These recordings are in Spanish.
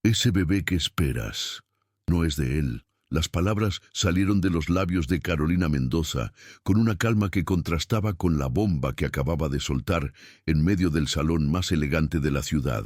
Ese bebé que esperas no es de él. Las palabras salieron de los labios de Carolina Mendoza con una calma que contrastaba con la bomba que acababa de soltar en medio del salón más elegante de la ciudad.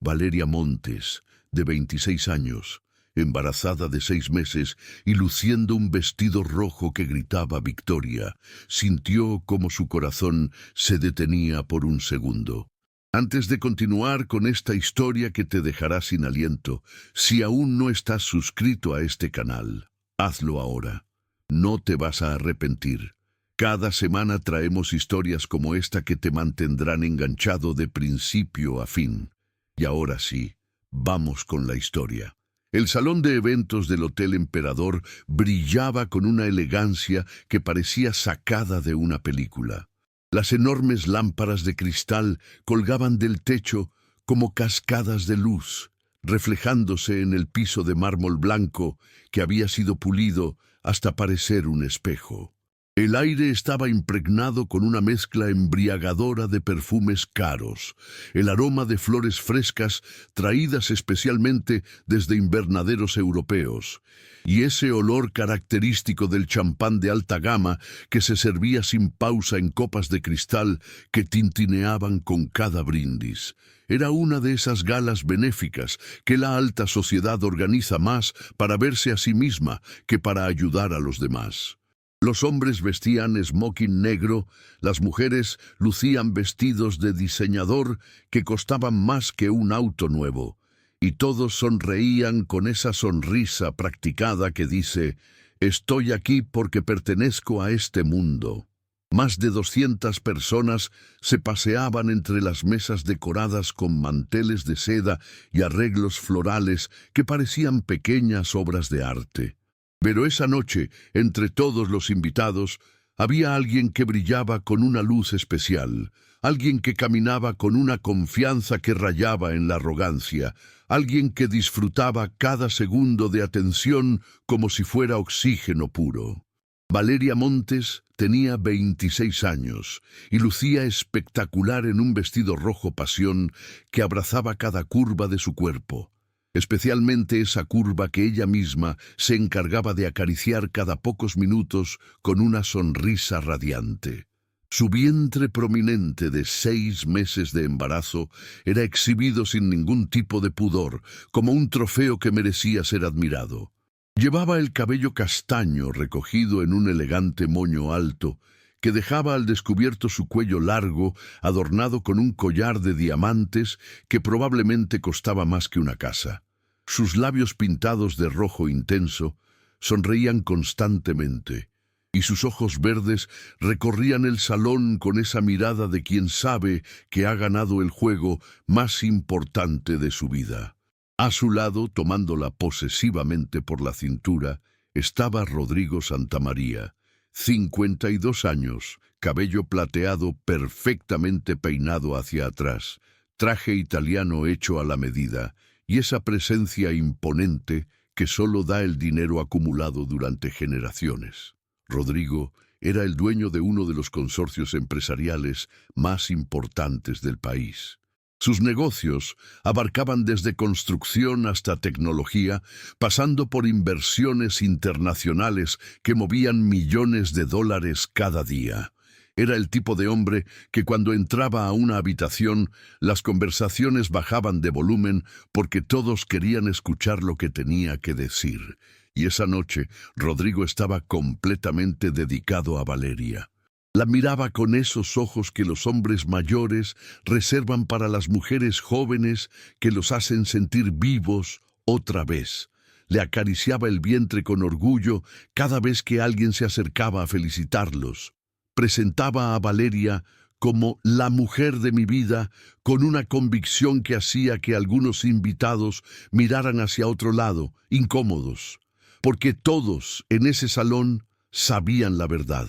Valeria Montes, de 26 años, embarazada de 6 meses y luciendo un vestido rojo que gritaba victoria, sintió como su corazón se detenía por un segundo. Antes de continuar con esta historia que te dejará sin aliento, si aún no estás suscrito a este canal, hazlo ahora. No te vas a arrepentir. Cada semana traemos historias como esta que te mantendrán enganchado de principio a fin. Y ahora sí, vamos con la historia. El salón de eventos del Hotel Emperador brillaba con una elegancia que parecía sacada de una película. Las enormes lámparas de cristal colgaban del techo como cascadas de luz, reflejándose en el piso de mármol blanco que había sido pulido hasta parecer un espejo. El aire estaba impregnado con una mezcla embriagadora de perfumes caros, el aroma de flores frescas traídas especialmente desde invernaderos europeos, y ese olor característico del champán de alta gama que se servía sin pausa en copas de cristal que tintineaban con cada brindis. Era una de esas galas benéficas que la alta sociedad organiza más para verse a sí misma que para ayudar a los demás. Los hombres vestían smoking negro, las mujeres lucían vestidos de diseñador que costaban más que un auto nuevo, y todos sonreían con esa sonrisa practicada que dice: «Estoy aquí porque pertenezco a este mundo». Más de 200 personas se paseaban entre las mesas decoradas con manteles de seda y arreglos florales que parecían pequeñas obras de arte. Pero esa noche, entre todos los invitados, había alguien que brillaba con una luz especial, alguien que caminaba con una confianza que rayaba en la arrogancia, alguien que disfrutaba cada segundo de atención como si fuera oxígeno puro. Valeria Montes tenía 26 años y lucía espectacular en un vestido rojo pasión que abrazaba cada curva de su cuerpo, especialmente esa curva que ella misma se encargaba de acariciar cada pocos minutos con una sonrisa radiante. Su vientre prominente de 6 meses de embarazo era exhibido sin ningún tipo de pudor, como un trofeo que merecía ser admirado. Llevaba el cabello castaño recogido en un elegante moño alto, que dejaba al descubierto su cuello largo, adornado con un collar de diamantes que probablemente costaba más que una casa. Sus labios pintados de rojo intenso sonreían constantemente, y sus ojos verdes recorrían el salón con esa mirada de quien sabe que ha ganado el juego más importante de su vida. A su lado, tomándola posesivamente por la cintura, estaba Rodrigo Santamaría, 52 años, cabello plateado perfectamente peinado hacia atrás, traje italiano hecho a la medida, y esa presencia imponente que solo da el dinero acumulado durante generaciones. Rodrigo era el dueño de uno de los consorcios empresariales más importantes del país. Sus negocios abarcaban desde construcción hasta tecnología, pasando por inversiones internacionales que movían millones de dólares cada día. Era el tipo de hombre que cuando entraba a una habitación, las conversaciones bajaban de volumen porque todos querían escuchar lo que tenía que decir. Y esa noche, Rodrigo estaba completamente dedicado a Valeria. La miraba con esos ojos que los hombres mayores reservan para las mujeres jóvenes que los hacen sentir vivos otra vez. Le acariciaba el vientre con orgullo cada vez que alguien se acercaba a felicitarlos. Presentaba a Valeria como la mujer de mi vida, con una convicción que hacía que algunos invitados miraran hacia otro lado, incómodos, porque todos en ese salón sabían la verdad.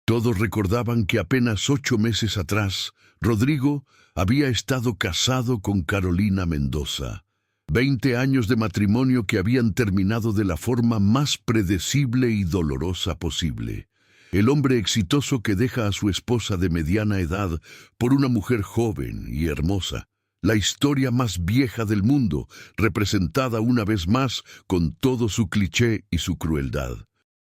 Todos recordaban que apenas 8 meses atrás, Rodrigo había estado casado con Carolina Mendoza. 20 años de matrimonio que habían terminado de la forma más predecible y dolorosa posible. El hombre exitoso que deja a su esposa de mediana edad por una mujer joven y hermosa. la historia más vieja del mundo, representada una vez más con todo su cliché y su crueldad.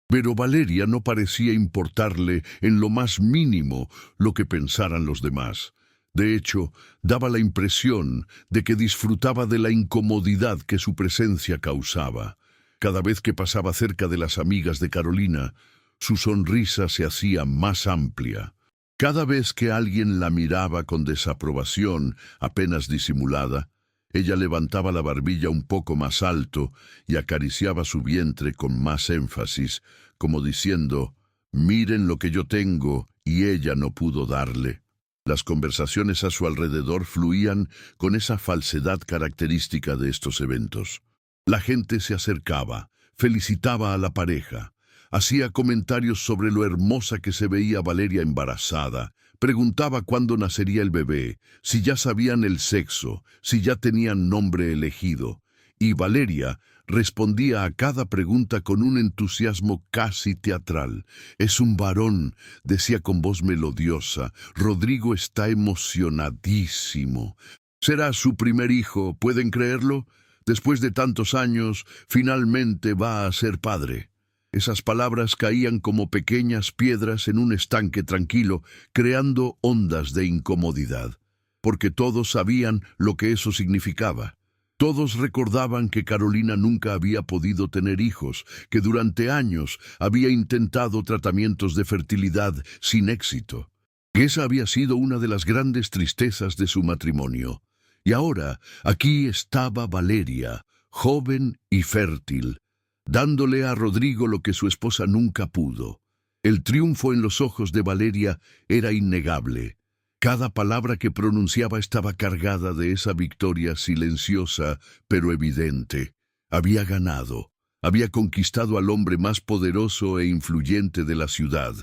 Pero Valeria no parecía importarle en lo más mínimo lo que pensaran los demás. De hecho, daba la impresión de que disfrutaba de la incomodidad que su presencia causaba. Cada vez que pasaba cerca de las amigas de Carolina, su sonrisa se hacía más amplia. Cada vez que alguien la miraba con desaprobación, apenas disimulada, ella levantaba la barbilla un poco más alto y acariciaba su vientre con más énfasis, como diciendo, «Miren lo que yo tengo y ella no pudo darle». Las conversaciones a su alrededor fluían con esa falsedad característica de estos eventos. La gente se acercaba, felicitaba a la pareja, hacía comentarios sobre lo hermosa que se veía Valeria embarazada, preguntaba cuándo nacería el bebé, si ya sabían el sexo, si ya tenían nombre elegido, y Valeria respondía a cada pregunta con un entusiasmo casi teatral. «Es un varón», decía con voz melodiosa. «Rodrigo está emocionadísimo. Será su primer hijo, ¿pueden creerlo? Después de tantos años, finalmente va a ser padre». Esas palabras caían como pequeñas piedras en un estanque tranquilo, creando ondas de incomodidad, porque todos sabían lo que eso significaba. Todos recordaban que Carolina nunca había podido tener hijos, que durante años había intentado tratamientos de fertilidad sin éxito. Esa había sido una de las grandes tristezas de su matrimonio. Y ahora, aquí estaba Valeria, joven y fértil, dándole a Rodrigo lo que su esposa nunca pudo. El triunfo en los ojos de Valeria era innegable. Cada palabra que pronunciaba estaba cargada de esa victoria silenciosa, pero evidente. Había ganado. Había conquistado al hombre más poderoso e influyente de la ciudad.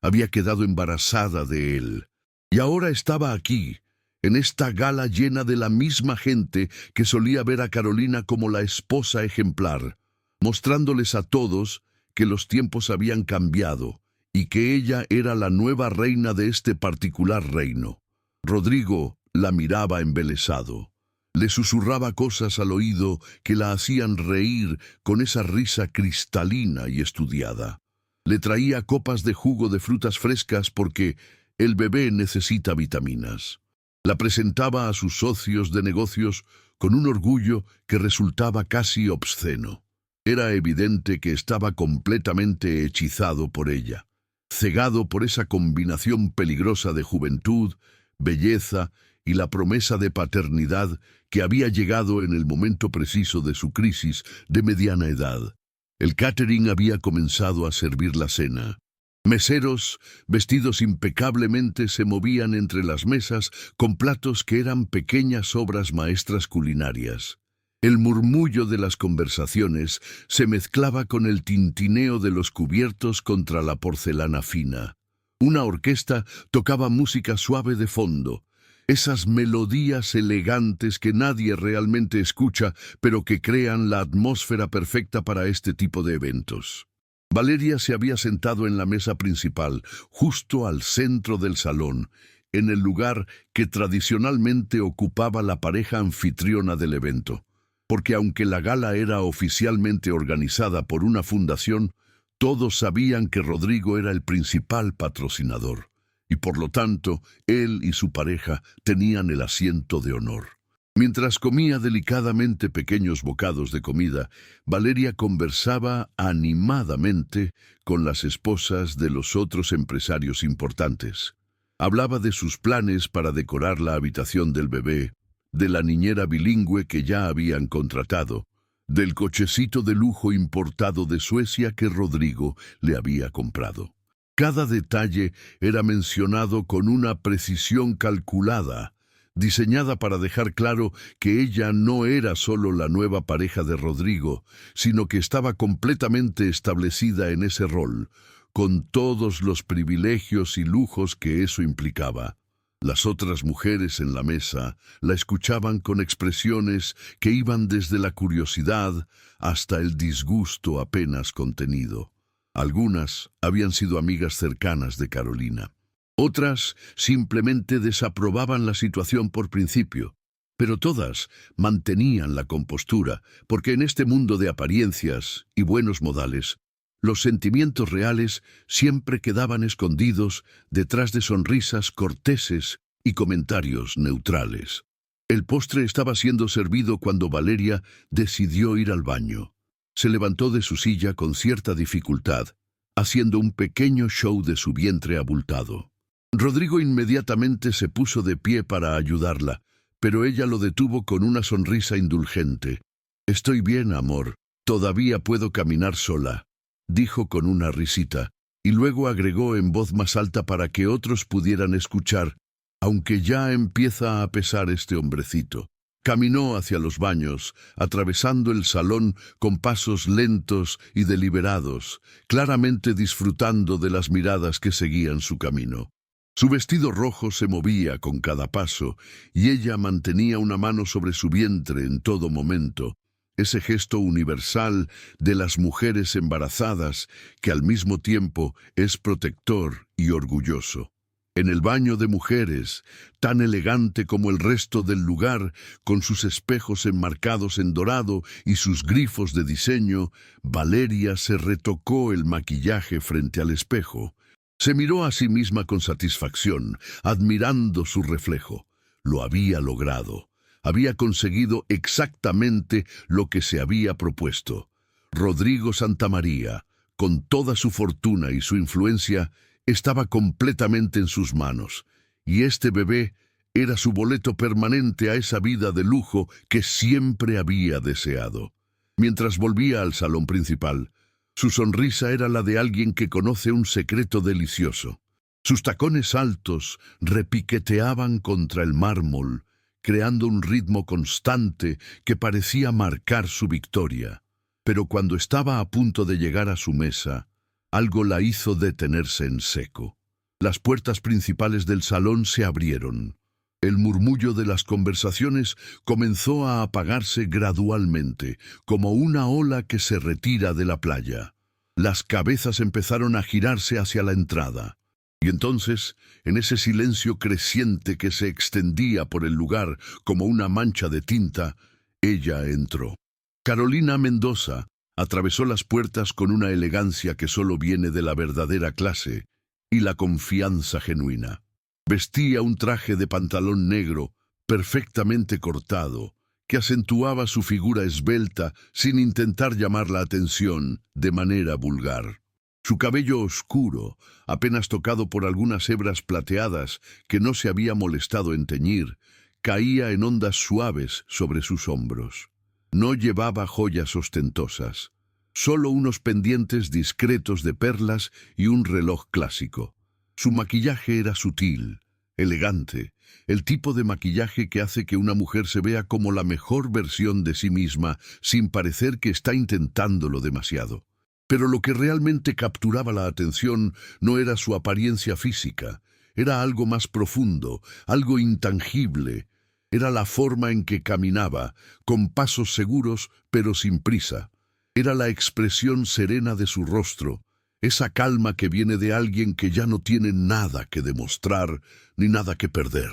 Había quedado embarazada de él. Y ahora estaba aquí, en esta gala llena de la misma gente que solía ver a Carolina como la esposa ejemplar, mostrándoles a todos que los tiempos habían cambiado y que ella era la nueva reina de este particular reino. Rodrigo la miraba embelesado. Le susurraba cosas al oído que la hacían reír con esa risa cristalina y estudiada. Le traía copas de jugo de frutas frescas porque el bebé necesita vitaminas. La presentaba a sus socios de negocios con un orgullo que resultaba casi obsceno. Era evidente que estaba completamente hechizado por ella, cegado por esa combinación peligrosa de juventud, belleza y la promesa de paternidad que había llegado en el momento preciso de su crisis de mediana edad. El catering había comenzado a servir la cena. Meseros, vestidos impecablemente, se movían entre las mesas con platos que eran pequeñas obras maestras culinarias. El murmullo de las conversaciones se mezclaba con el tintineo de los cubiertos contra la porcelana fina. Una orquesta tocaba música suave de fondo, esas melodías elegantes que nadie realmente escucha, pero que crean la atmósfera perfecta para este tipo de eventos. Valeria se había sentado en la mesa principal, justo al centro del salón, en el lugar que tradicionalmente ocupaba la pareja anfitriona del evento. Porque aunque la gala era oficialmente organizada por una fundación, todos sabían que Rodrigo era el principal patrocinador, y por lo tanto, él y su pareja tenían el asiento de honor. Mientras comía delicadamente pequeños bocados de comida, Valeria conversaba animadamente con las esposas de los otros empresarios importantes. Hablaba de sus planes para decorar la habitación del bebé, de la niñera bilingüe que ya habían contratado, del cochecito de lujo importado de Suecia que Rodrigo le había comprado. Cada detalle era mencionado con una precisión calculada, diseñada para dejar claro que ella no era solo la nueva pareja de Rodrigo, sino que estaba completamente establecida en ese rol, con todos los privilegios y lujos que eso implicaba. Las otras mujeres en la mesa la escuchaban con expresiones que iban desde la curiosidad hasta el disgusto apenas contenido. Algunas habían sido amigas cercanas de Carolina. Otras simplemente desaprobaban la situación por principio. Pero todas mantenían la compostura, porque en este mundo de apariencias y buenos modales, los sentimientos reales siempre quedaban escondidos detrás de sonrisas corteses y comentarios neutrales. El postre estaba siendo servido cuando Valeria decidió ir al baño. Se levantó de su silla con cierta dificultad, haciendo un pequeño show de su vientre abultado. Rodrigo inmediatamente se puso de pie para ayudarla, pero ella lo detuvo con una sonrisa indulgente. «Estoy bien, amor. Todavía puedo caminar sola», dijo con una risita, y luego agregó en voz más alta para que otros pudieran escuchar: «Aunque ya empieza a pesar este hombrecito». Caminó hacia los baños, atravesando el salón con pasos lentos y deliberados, claramente disfrutando de las miradas que seguían su camino. Su vestido rojo se movía con cada paso, y ella mantenía una mano sobre su vientre en todo momento, ese gesto universal de las mujeres embarazadas que al mismo tiempo es protector y orgulloso. En el baño de mujeres, tan elegante como el resto del lugar, con sus espejos enmarcados en dorado y sus grifos de diseño, Valeria se retocó el maquillaje frente al espejo. Se miró a sí misma con satisfacción, admirando su reflejo. Lo había logrado. Había conseguido exactamente lo que se había propuesto. Rodrigo Santamaría, con toda su fortuna y su influencia, estaba completamente en sus manos, y este bebé era su boleto permanente a esa vida de lujo que siempre había deseado. Mientras volvía al salón principal, su sonrisa era la de alguien que conoce un secreto delicioso. Sus tacones altos repiqueteaban contra el mármol, creando un ritmo constante que parecía marcar su victoria. Pero cuando estaba a punto de llegar a su mesa, algo la hizo detenerse en seco. Las puertas principales del salón se abrieron. El murmullo de las conversaciones comenzó a apagarse gradualmente, como una ola que se retira de la playa. Las cabezas empezaron a girarse hacia la entrada. Y entonces, en ese silencio creciente que se extendía por el lugar como una mancha de tinta, ella entró. Carolina Mendoza atravesó las puertas con una elegancia que solo viene de la verdadera clase y la confianza genuina. Vestía un traje de pantalón negro, perfectamente cortado, que acentuaba su figura esbelta sin intentar llamar la atención de manera vulgar. Su cabello oscuro, apenas tocado por algunas hebras plateadas que no se había molestado en teñir, caía en ondas suaves sobre sus hombros. No llevaba joyas ostentosas, solo unos pendientes discretos de perlas y un reloj clásico. Su maquillaje era sutil, elegante, el tipo de maquillaje que hace que una mujer se vea como la mejor versión de sí misma sin parecer que está intentándolo demasiado. Pero lo que realmente capturaba la atención no era su apariencia física, era algo más profundo, algo intangible. Era la forma en que caminaba, con pasos seguros pero sin prisa. Era la expresión serena de su rostro, esa calma que viene de alguien que ya no tiene nada que demostrar ni nada que perder.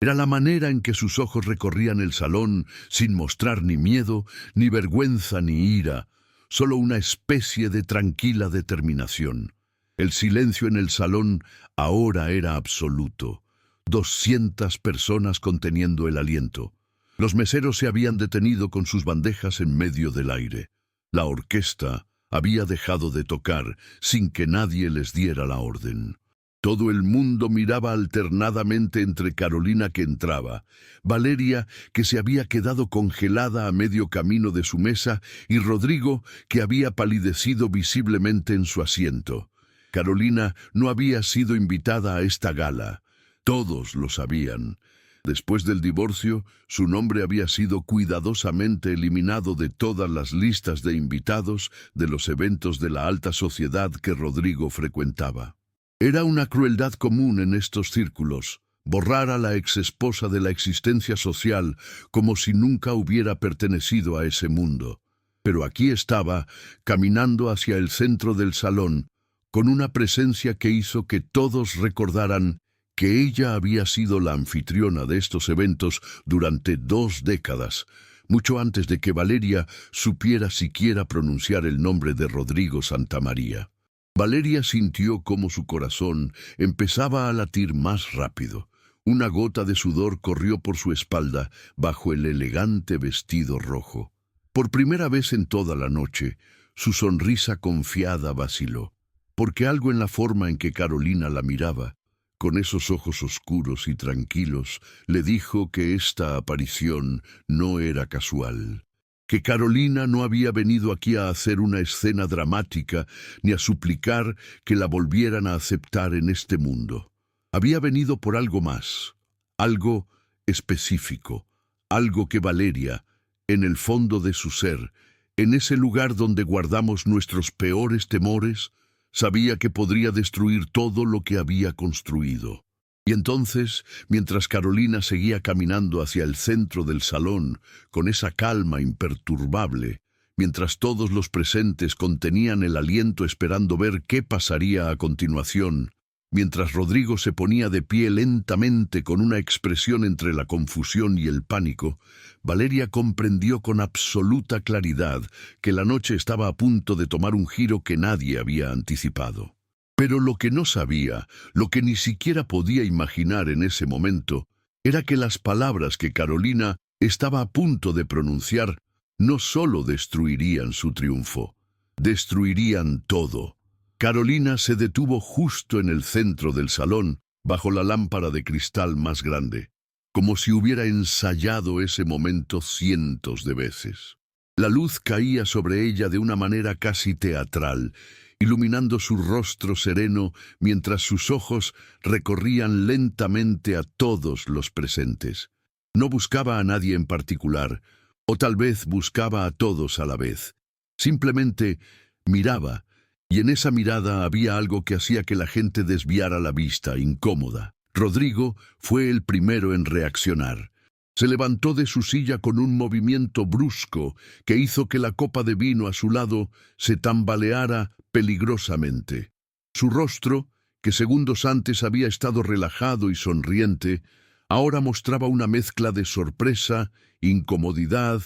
Era la manera en que sus ojos recorrían el salón sin mostrar ni miedo, ni vergüenza, ni ira, solo una especie de tranquila determinación. El silencio en el salón ahora era absoluto. 200 personas conteniendo el aliento. Los meseros se habían detenido con sus bandejas en medio del aire. La orquesta había dejado de tocar sin que nadie les diera la orden. Todo el mundo miraba alternadamente entre Carolina, que entraba, Valeria, que se había quedado congelada a medio camino de su mesa, y Rodrigo, que había palidecido visiblemente en su asiento. Carolina no había sido invitada a esta gala. Todos lo sabían. Después del divorcio, su nombre había sido cuidadosamente eliminado de todas las listas de invitados de los eventos de la alta sociedad que Rodrigo frecuentaba. Era una crueldad común en estos círculos, borrar a la exesposa de la existencia social como si nunca hubiera pertenecido a ese mundo. Pero aquí estaba, caminando hacia el centro del salón, con una presencia que hizo que todos recordaran que ella había sido la anfitriona de estos eventos durante 2 décadas, mucho antes de que Valeria supiera siquiera pronunciar el nombre de Rodrigo Santamaría. Valeria sintió cómo su corazón empezaba a latir más rápido. Una gota de sudor corrió por su espalda bajo el elegante vestido rojo. Por primera vez en toda la noche, su sonrisa confiada vaciló, porque algo en la forma en que Carolina la miraba, con esos ojos oscuros y tranquilos, le dijo que esta aparición no era casual, que Carolina no había venido aquí a hacer una escena dramática ni a suplicar que la volvieran a aceptar en este mundo. Había venido por algo más, algo específico, algo que Valeria, en el fondo de su ser, en ese lugar donde guardamos nuestros peores temores, sabía que podría destruir todo lo que había construido. Y entonces, mientras Carolina seguía caminando hacia el centro del salón, con esa calma imperturbable, mientras todos los presentes contenían el aliento esperando ver qué pasaría a continuación, mientras Rodrigo se ponía de pie lentamente con una expresión entre la confusión y el pánico, Valeria comprendió con absoluta claridad que la noche estaba a punto de tomar un giro que nadie había anticipado. Pero lo que no sabía, lo que ni siquiera podía imaginar en ese momento, era que las palabras que Carolina estaba a punto de pronunciar no solo destruirían su triunfo, destruirían todo. Carolina se detuvo justo en el centro del salón, bajo la lámpara de cristal más grande, como si hubiera ensayado ese momento cientos de veces. La luz caía sobre ella de una manera casi teatral, iluminando su rostro sereno mientras sus ojos recorrían lentamente a todos los presentes. No buscaba a nadie en particular, o tal vez buscaba a todos a la vez. Simplemente miraba, y en esa mirada había algo que hacía que la gente desviara la vista, incómoda. Rodrigo fue el primero en reaccionar. Se levantó de su silla con un movimiento brusco que hizo que la copa de vino a su lado se tambaleara peligrosamente. Su rostro, que segundos antes había estado relajado y sonriente, ahora mostraba una mezcla de sorpresa, incomodidad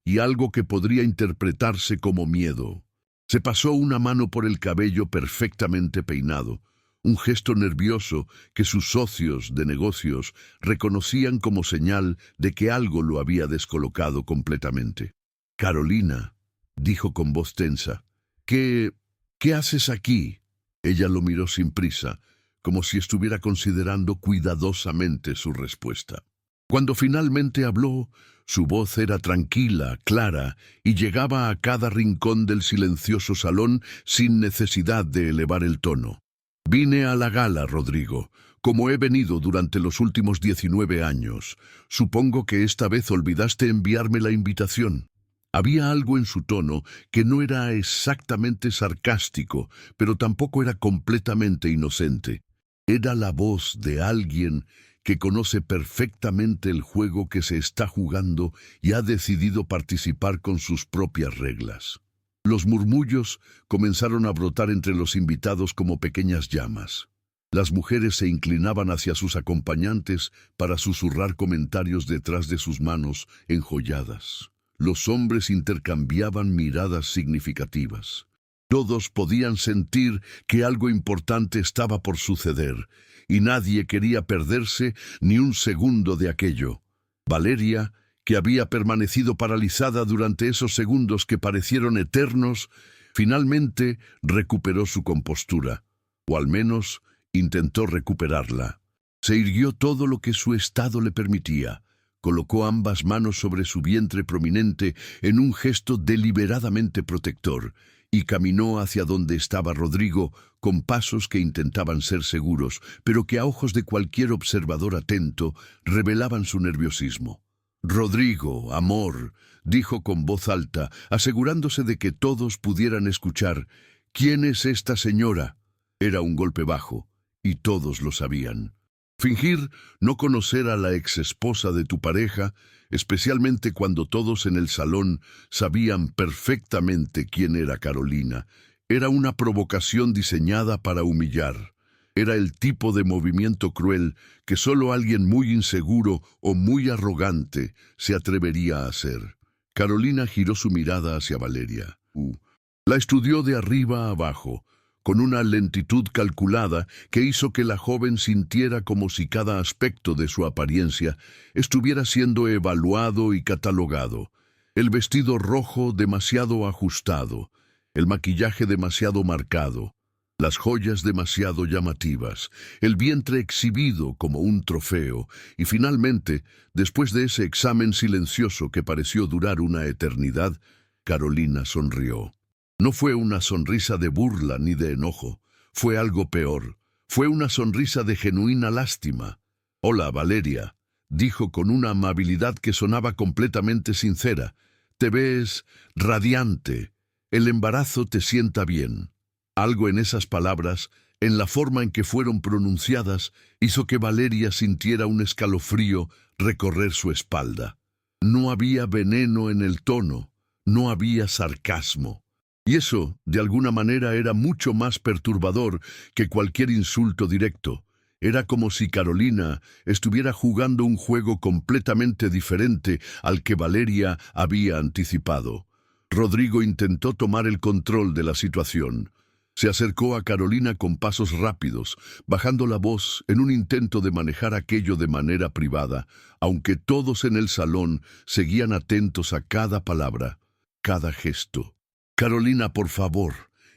y algo que podría interpretarse como miedo. Se pasó una mano por el cabello perfectamente peinado, un gesto nervioso que sus socios de negocios reconocían como señal de que algo lo había descolocado completamente. «Carolina», dijo con voz tensa, ¿qué haces aquí?» Ella lo miró sin prisa, como si estuviera considerando cuidadosamente su respuesta. Cuando finalmente habló, su voz era tranquila, clara, y llegaba a cada rincón del silencioso salón sin necesidad de elevar el tono. «Vine a la gala, Rodrigo, como he venido durante los últimos 19 años. Supongo que esta vez olvidaste enviarme la invitación». Había algo en su tono que no era exactamente sarcástico, pero tampoco era completamente inocente. Era la voz de alguien que conoce perfectamente el juego que se está jugando y ha decidido participar con sus propias reglas. Los murmullos comenzaron a brotar entre los invitados como pequeñas llamas. Las mujeres se inclinaban hacia sus acompañantes para susurrar comentarios detrás de sus manos enjolladas. Los hombres intercambiaban miradas significativas. Todos podían sentir que algo importante estaba por suceder, y nadie quería perderse ni un segundo de aquello. Valeria, que había permanecido paralizada durante esos segundos que parecieron eternos, finalmente recuperó su compostura, o al menos intentó recuperarla. Se irguió todo lo que su estado le permitía, colocó ambas manos sobre su vientre prominente en un gesto deliberadamente protector, y caminó hacia donde estaba Rodrigo con pasos que intentaban ser seguros, pero que a ojos de cualquier observador atento revelaban su nerviosismo. «Rodrigo, amor», dijo con voz alta, asegurándose de que todos pudieran escuchar, «¿quién es esta señora?» Era un golpe bajo, y todos lo sabían. Fingir no conocer a la exesposa de tu pareja, especialmente cuando todos en el salón sabían perfectamente quién era Carolina, era una provocación diseñada para humillar. Era el tipo de movimiento cruel que solo alguien muy inseguro o muy arrogante se atrevería a hacer. Carolina giró su mirada hacia Valeria. La estudió de arriba a abajo, con una lentitud calculada que hizo que la joven sintiera como si cada aspecto de su apariencia estuviera siendo evaluado y catalogado. El vestido rojo demasiado ajustado, el maquillaje demasiado marcado, las joyas demasiado llamativas, el vientre exhibido como un trofeo, y finalmente, después de ese examen silencioso que pareció durar una eternidad, Carolina sonrió. No fue una sonrisa de burla ni de enojo, fue algo peor. Fue una sonrisa de genuina lástima. «Hola, Valeria», dijo con una amabilidad que sonaba completamente sincera. «Te ves radiante. El embarazo te sienta bien». Algo en esas palabras, en la forma en que fueron pronunciadas, hizo que Valeria sintiera un escalofrío recorrer su espalda. No había veneno en el tono, no había sarcasmo. Y eso, de alguna manera, era mucho más perturbador que cualquier insulto directo. Era como si Carolina estuviera jugando un juego completamente diferente al que Valeria había anticipado. Rodrigo intentó tomar el control de la situación. Se acercó a Carolina con pasos rápidos, bajando la voz en un intento de manejar aquello de manera privada, aunque todos en el salón seguían atentos a cada palabra, cada gesto. «Carolina, por favor,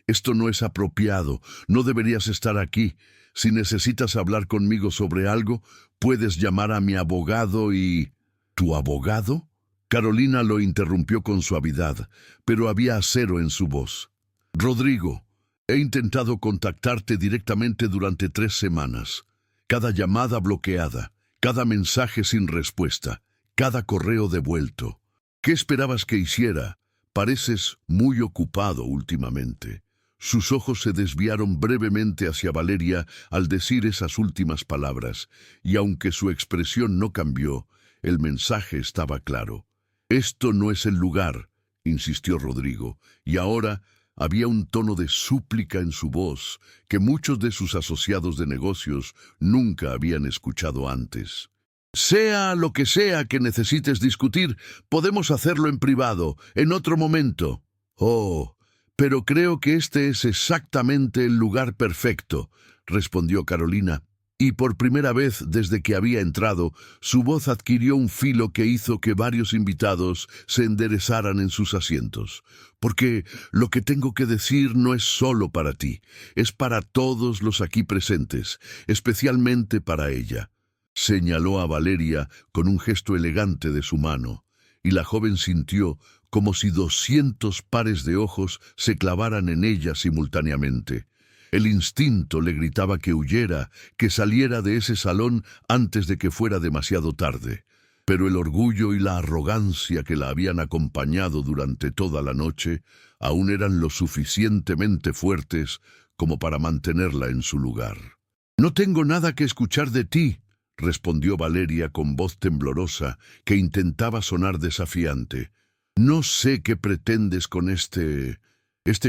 esto no es apropiado, no deberías estar aquí. Si necesitas hablar conmigo sobre algo, puedes llamar a mi abogado y...» «¿Tu abogado?» Carolina lo interrumpió con suavidad, pero había acero en su voz. «Rodrigo, he intentado contactarte directamente durante 3 semanas. Cada llamada bloqueada, cada mensaje sin respuesta, cada correo devuelto. ¿Qué esperabas que hiciera? Pareces muy ocupado últimamente». Sus ojos se desviaron brevemente hacia Valeria al decir esas últimas palabras, y aunque su expresión no cambió, el mensaje estaba claro. «Esto no es el lugar», insistió Rodrigo, y ahora había un tono de súplica en su voz que muchos de sus asociados de negocios nunca habían escuchado antes. «Sea lo que sea que necesites discutir, podemos hacerlo en privado, en otro momento». «Oh, pero creo que este es exactamente el lugar perfecto», respondió Carolina, y por primera vez desde que había entrado, su voz adquirió un filo que hizo que varios invitados se enderezaran en sus asientos. «Porque lo que tengo que decir no es solo para ti, es para todos los aquí presentes, especialmente para ella». Señaló a Valeria con un gesto elegante de su mano, y la joven sintió como si 200 pares de ojos se clavaran en ella simultáneamente. El instinto le gritaba que huyera, que saliera de ese salón antes de que fuera demasiado tarde. Pero el orgullo y la arrogancia que la habían acompañado durante toda la noche aún eran lo suficientemente fuertes como para mantenerla en su lugar. «No tengo nada que escuchar de ti», respondió Valeria con voz temblorosa que intentaba sonar desafiante. «No sé qué pretendes con este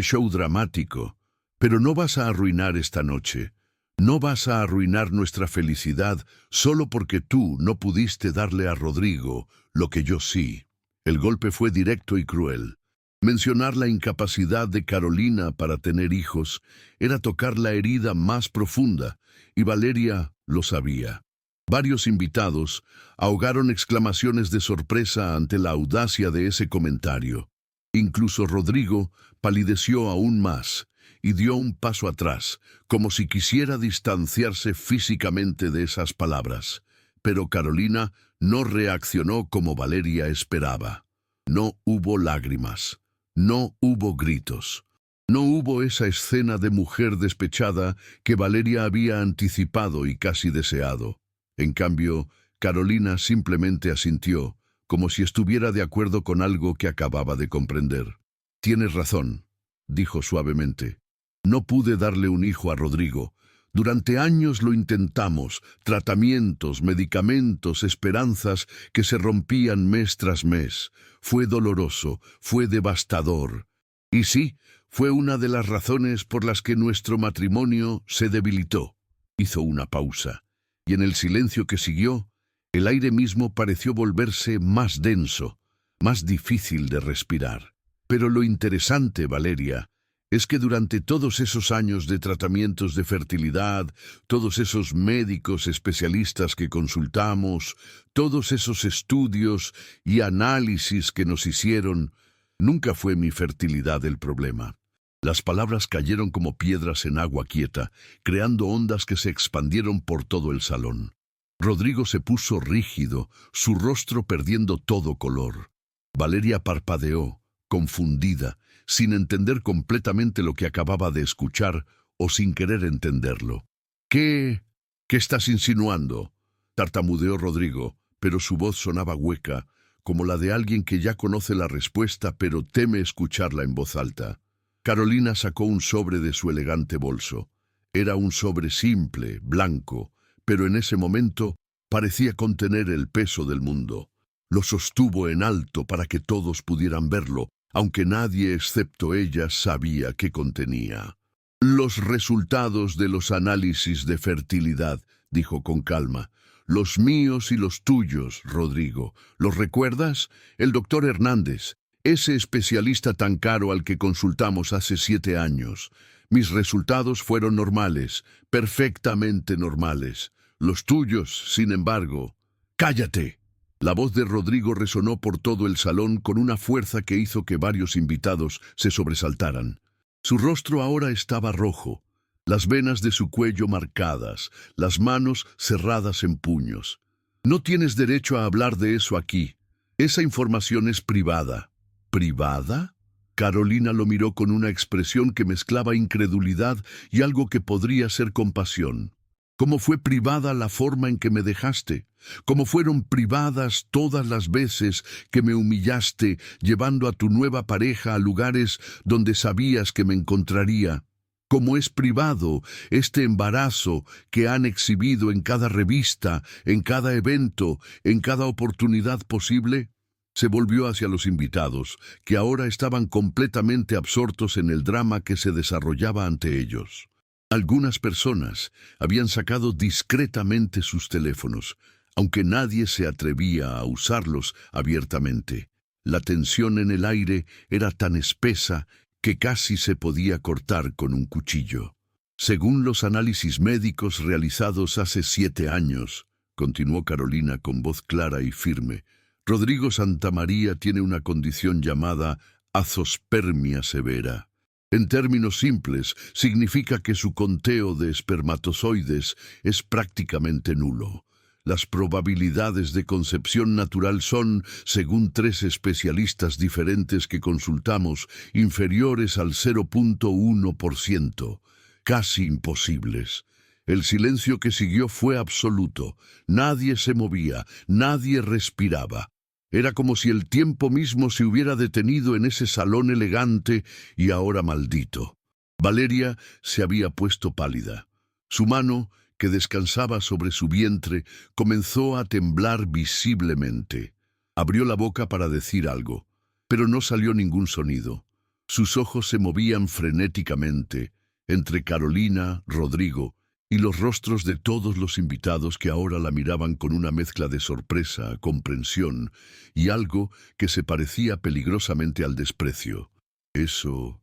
show dramático, pero no vas a arruinar esta noche. No vas a arruinar nuestra felicidad solo porque tú no pudiste darle a Rodrigo lo que yo sí». El golpe fue directo y cruel. Mencionar la incapacidad de Carolina para tener hijos era tocar la herida más profunda, y Valeria lo sabía. Varios invitados ahogaron exclamaciones de sorpresa ante la audacia de ese comentario. Incluso Rodrigo palideció aún más y dio un paso atrás, como si quisiera distanciarse físicamente de esas palabras. Pero Carolina no reaccionó como Valeria esperaba. No hubo lágrimas, no hubo gritos, no hubo esa escena de mujer despechada que Valeria había anticipado y casi deseado. En cambio, Carolina simplemente asintió, como si estuviera de acuerdo con algo que acababa de comprender. «Tienes razón», dijo suavemente. «No pude darle un hijo a Rodrigo. Durante años lo intentamos, tratamientos, medicamentos, esperanzas que se rompían mes tras mes. Fue doloroso, fue devastador. Y sí, fue una de las razones por las que nuestro matrimonio se debilitó. Hizo una pausa, y en el silencio que siguió, el aire mismo pareció volverse más denso, más difícil de respirar. Pero lo interesante, Valeria, es que durante todos esos años de tratamientos de fertilidad, todos esos médicos especialistas que consultamos, todos esos estudios y análisis que nos hicieron, nunca fue mi fertilidad el problema. Las palabras cayeron como piedras en agua quieta, creando ondas que se expandieron por todo el salón. Rodrigo se puso rígido, su rostro perdiendo todo color. Valeria parpadeó, confundida, sin entender completamente lo que acababa de escuchar o sin querer entenderlo. ¿Qué estás insinuando?, tartamudeó Rodrigo, pero su voz sonaba hueca, como la de alguien que ya conoce la respuesta pero teme escucharla en voz alta. Carolina sacó un sobre de su elegante bolso. Era un sobre simple, blanco, pero en ese momento parecía contener el peso del mundo. Lo sostuvo en alto para que todos pudieran verlo, aunque nadie excepto ella sabía qué contenía. Los resultados de los análisis de fertilidad, dijo con calma. Los míos y los tuyos, Rodrigo. ¿Los recuerdas? El doctor Hernández, ese especialista tan caro al que consultamos hace 7 años. Mis resultados fueron normales, perfectamente normales. Los tuyos, sin embargo... ¡Cállate! La voz de Rodrigo resonó por todo el salón con una fuerza que hizo que varios invitados se sobresaltaran. Su rostro ahora estaba rojo, las venas de su cuello marcadas, las manos cerradas en puños. No tienes derecho a hablar de eso aquí. Esa información es privada. ¿Privada? Carolina lo miró con una expresión que mezclaba incredulidad y algo que podría ser compasión. ¿Cómo fue privada la forma en que me dejaste? ¿Cómo fueron privadas todas las veces que me humillaste llevando a tu nueva pareja a lugares donde sabías que me encontraría? ¿Cómo es privado este embarazo que han exhibido en cada revista, en cada evento, en cada oportunidad posible? Se volvió hacia los invitados, que ahora estaban completamente absortos en el drama que se desarrollaba ante ellos. Algunas personas habían sacado discretamente sus teléfonos, aunque nadie se atrevía a usarlos abiertamente. La tensión en el aire era tan espesa que casi se podía cortar con un cuchillo. Según los análisis médicos realizados hace 7 años, continuó Carolina con voz clara y firme, Rodrigo Santamaría tiene una condición llamada azospermia severa. En términos simples, significa que su conteo de espermatozoides es prácticamente nulo. Las probabilidades de concepción natural son, según 3 especialistas diferentes que consultamos, inferiores al 0.1%, casi imposibles. El silencio que siguió fue absoluto. Nadie se movía, nadie respiraba. Era como si el tiempo mismo se hubiera detenido en ese salón elegante y ahora maldito. Valeria se había puesto pálida. Su mano, que descansaba sobre su vientre, comenzó a temblar visiblemente. Abrió la boca para decir algo, pero no salió ningún sonido. Sus ojos se movían frenéticamente entre Carolina, Rodrigo y los rostros de todos los invitados que ahora la miraban con una mezcla de sorpresa, comprensión y algo que se parecía peligrosamente al desprecio. Eso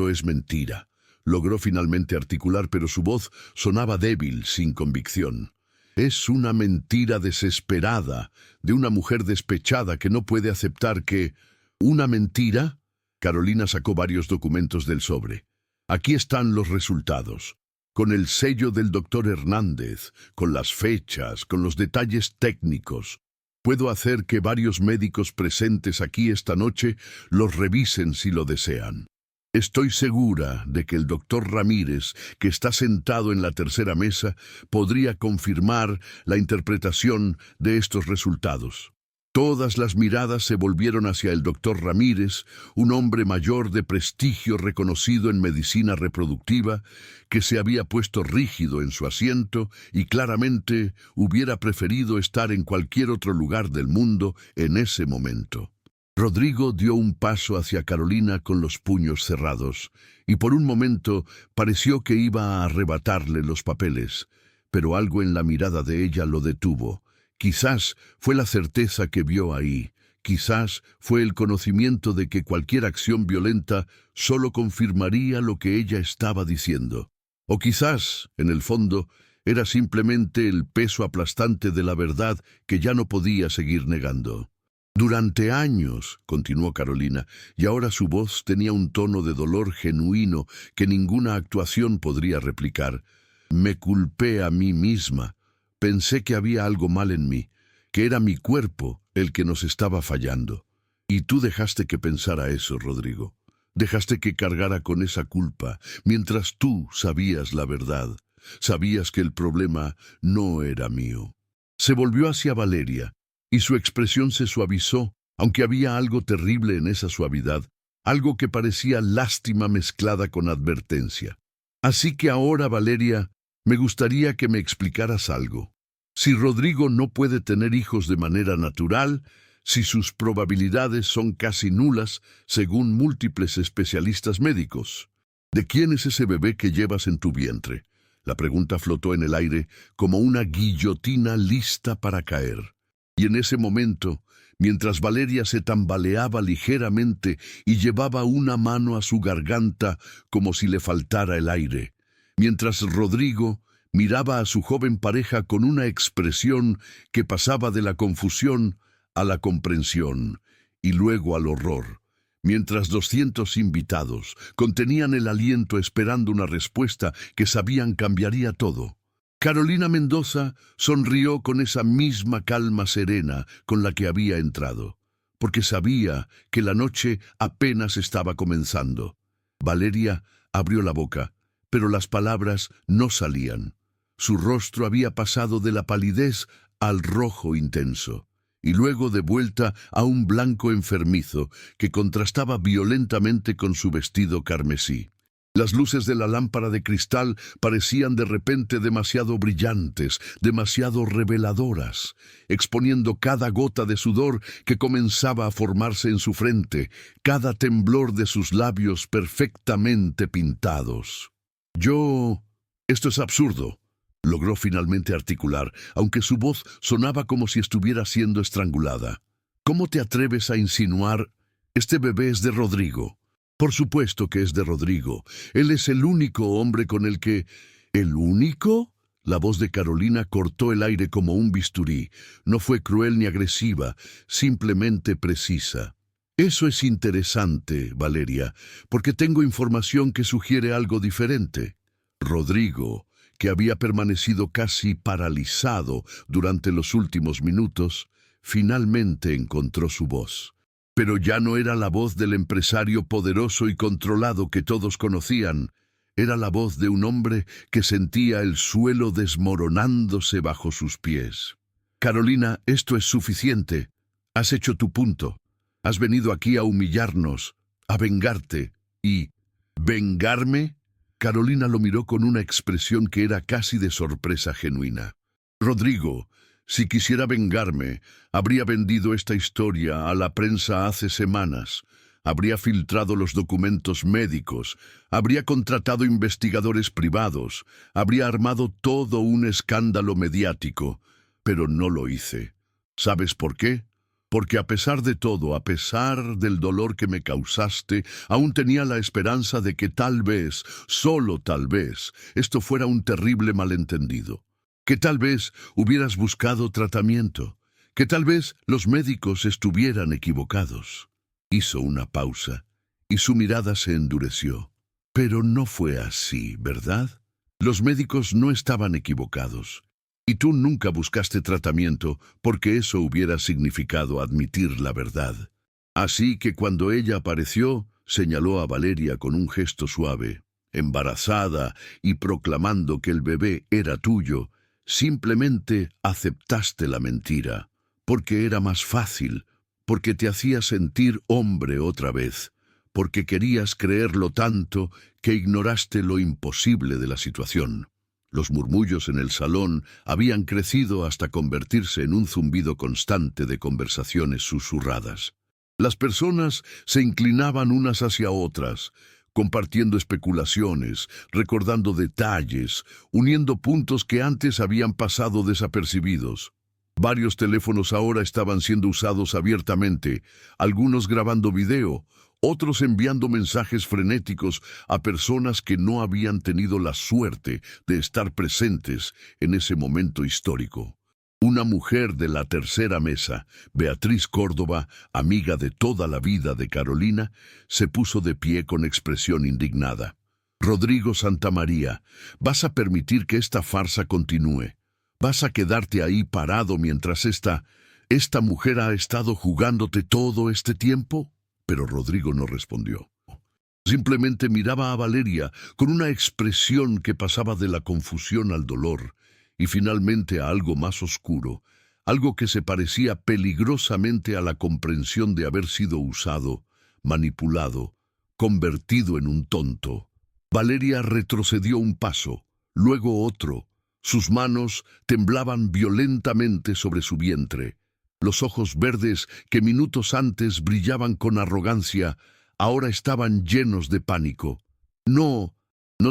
es mentira. Logró finalmente articular, pero su voz sonaba débil, sin convicción. Es una mentira desesperada, de una mujer despechada que no puede aceptar que... ¿Una mentira? Carolina sacó varios documentos del sobre. Aquí están los resultados. Con el sello del doctor Hernández, con las fechas, con los detalles técnicos. Puedo hacer que varios médicos presentes aquí esta noche los revisen si lo desean. Estoy segura de que el doctor Ramírez, que está sentado en la tercera mesa, podría confirmar la interpretación de estos resultados. Todas las miradas se volvieron hacia el doctor Ramírez, un hombre mayor de prestigio reconocido en medicina reproductiva, que se había puesto rígido en su asiento y claramente hubiera preferido estar en cualquier otro lugar del mundo en ese momento. Rodrigo dio un paso hacia Carolina con los puños cerrados, y por un momento pareció que iba a arrebatarle los papeles, pero algo en la mirada de ella lo detuvo. Quizás fue la certeza que vio ahí, quizás fue el conocimiento de que cualquier acción violenta solo confirmaría lo que ella estaba diciendo. O quizás, en el fondo, era simplemente el peso aplastante de la verdad que ya no podía seguir negando. Durante años, continuó Carolina, y ahora su voz tenía un tono de dolor genuino que ninguna actuación podría replicar, me culpé a mí misma. Pensé que había algo mal en mí, que era mi cuerpo el que nos estaba fallando. Y tú dejaste que pensara eso, Rodrigo. Dejaste que cargara con esa culpa, mientras tú sabías la verdad. Sabías que el problema no era mío. Se volvió hacia Valeria, y su expresión se suavizó, aunque había algo terrible en esa suavidad, algo que parecía lástima mezclada con advertencia. Así que ahora, Valeria, me gustaría que me explicaras algo. Si Rodrigo no puede tener hijos de manera natural, si sus probabilidades son casi nulas, según múltiples especialistas médicos, ¿de quién es ese bebé que llevas en tu vientre? La pregunta flotó en el aire como una guillotina lista para caer. Y en ese momento, mientras Valeria se tambaleaba ligeramente y llevaba una mano a su garganta como si le faltara el aire, mientras Rodrigo miraba a su joven pareja con una expresión que pasaba de la confusión a la comprensión y luego al horror, mientras 200 invitados contenían el aliento esperando una respuesta que sabían cambiaría todo. Carolina Mendoza sonrió con esa misma calma serena con la que había entrado, porque sabía que la noche apenas estaba comenzando. Valeria abrió la boca, pero las palabras no salían. Su rostro había pasado de la palidez al rojo intenso, y luego de vuelta a un blanco enfermizo que contrastaba violentamente con su vestido carmesí. Las luces de la lámpara de cristal parecían de repente demasiado brillantes, demasiado reveladoras, exponiendo cada gota de sudor que comenzaba a formarse en su frente, cada temblor de sus labios perfectamente pintados. Esto es absurdo, logró finalmente articular, aunque su voz sonaba como si estuviera siendo estrangulada. ¿Cómo te atreves a insinuar? Este bebé es de Rodrigo. Por supuesto que es de Rodrigo. Él es el único hombre con el que... ¿El único? La voz de Carolina cortó el aire como un bisturí. No fue cruel ni agresiva, simplemente precisa. Eso es interesante, Valeria, porque tengo información que sugiere algo diferente. Rodrigo, que había permanecido casi paralizado durante los últimos minutos, finalmente encontró su voz. Pero ya no era la voz del empresario poderoso y controlado que todos conocían. Era la voz de un hombre que sentía el suelo desmoronándose bajo sus pies. Carolina, esto es suficiente. Has hecho tu punto. Has venido aquí a humillarnos, a vengarte. ¿Y vengarme? Carolina lo miró con una expresión que era casi de sorpresa genuina. Rodrigo, si quisiera vengarme, habría vendido esta historia a la prensa hace semanas, habría filtrado los documentos médicos, habría contratado investigadores privados, habría armado todo un escándalo mediático, pero no lo hice. ¿Sabes por qué? Porque a pesar de todo, a pesar del dolor que me causaste, aún tenía la esperanza de que tal vez, solo tal vez, esto fuera un terrible malentendido. Que tal vez hubieras buscado tratamiento, que tal vez los médicos estuvieran equivocados. Hizo una pausa, y su mirada se endureció. Pero no fue así, ¿verdad? Los médicos no estaban equivocados, y tú nunca buscaste tratamiento porque eso hubiera significado admitir la verdad. Así que cuando ella apareció, señaló a Valeria con un gesto suave, embarazada y proclamando que el bebé era tuyo, simplemente aceptaste la mentira, porque era más fácil, porque te hacía sentir hombre otra vez, porque querías creerlo tanto que ignoraste lo imposible de la situación. Los murmullos en el salón habían crecido hasta convertirse en un zumbido constante de conversaciones susurradas. Las personas se inclinaban unas hacia otras, compartiendo especulaciones, recordando detalles, uniendo puntos que antes habían pasado desapercibidos. Varios teléfonos ahora estaban siendo usados abiertamente, algunos grabando video, otros enviando mensajes frenéticos a personas que no habían tenido la suerte de estar presentes en ese momento histórico. Una mujer de la tercera mesa, Beatriz Córdoba, amiga de toda la vida de Carolina, se puso de pie con expresión indignada. Rodrigo Santamaría, ¿vas a permitir que esta farsa continúe? ¿Vas a quedarte ahí parado mientras esta mujer ha estado jugándote todo este tiempo? Pero Rodrigo no respondió. Simplemente miraba a Valeria con una expresión que pasaba de la confusión al dolor y finalmente a algo más oscuro, algo que se parecía peligrosamente a la comprensión de haber sido usado, manipulado, convertido en un tonto. Valeria retrocedió un paso, luego otro. Sus manos temblaban violentamente sobre su vientre. Los ojos verdes que minutos antes brillaban con arrogancia, ahora estaban llenos de pánico. No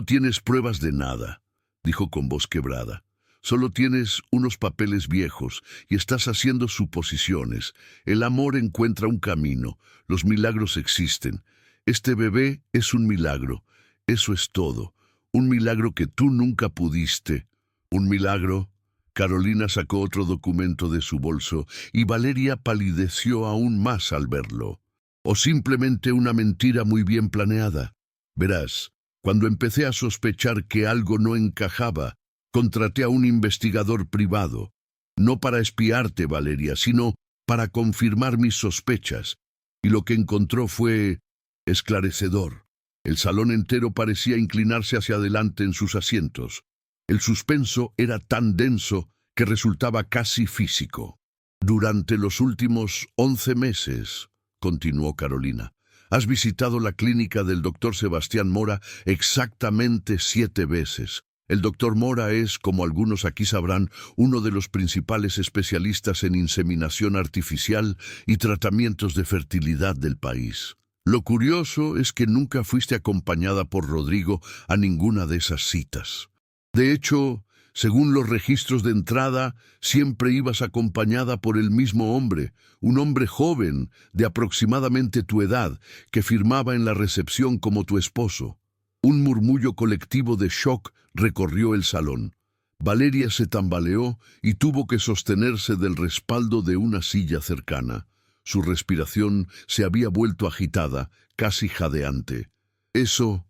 tienes pruebas de nada, dijo con voz quebrada. Solo tienes unos papeles viejos y estás haciendo suposiciones. El amor encuentra un camino. Los milagros existen. Este bebé es un milagro. Eso es todo. Un milagro que tú nunca pudiste. ¿Un milagro? Carolina sacó otro documento de su bolso y Valeria palideció aún más al verlo. ¿O simplemente una mentira muy bien planeada? Verás, cuando empecé a sospechar que algo no encajaba, contraté a un investigador privado, no para espiarte, Valeria, sino para confirmar mis sospechas, y lo que encontró fue esclarecedor. El salón entero parecía inclinarse hacia adelante en sus asientos. El suspenso era tan denso que resultaba casi físico. Durante los últimos 11 meses, continuó Carolina, has visitado la clínica del doctor Sebastián Mora exactamente 7 veces. El doctor Mora es, como algunos aquí sabrán, uno de los principales especialistas en inseminación artificial y tratamientos de fertilidad del país. Lo curioso es que nunca fuiste acompañada por Rodrigo a ninguna de esas citas. De hecho, según los registros de entrada, siempre ibas acompañada por el mismo hombre, un hombre joven, de aproximadamente tu edad, que firmaba en la recepción como tu esposo. Un murmullo colectivo de shock recorrió el salón. Valeria se tambaleó y tuvo que sostenerse del respaldo de una silla cercana. Su respiración se había vuelto agitada, casi jadeante. Eso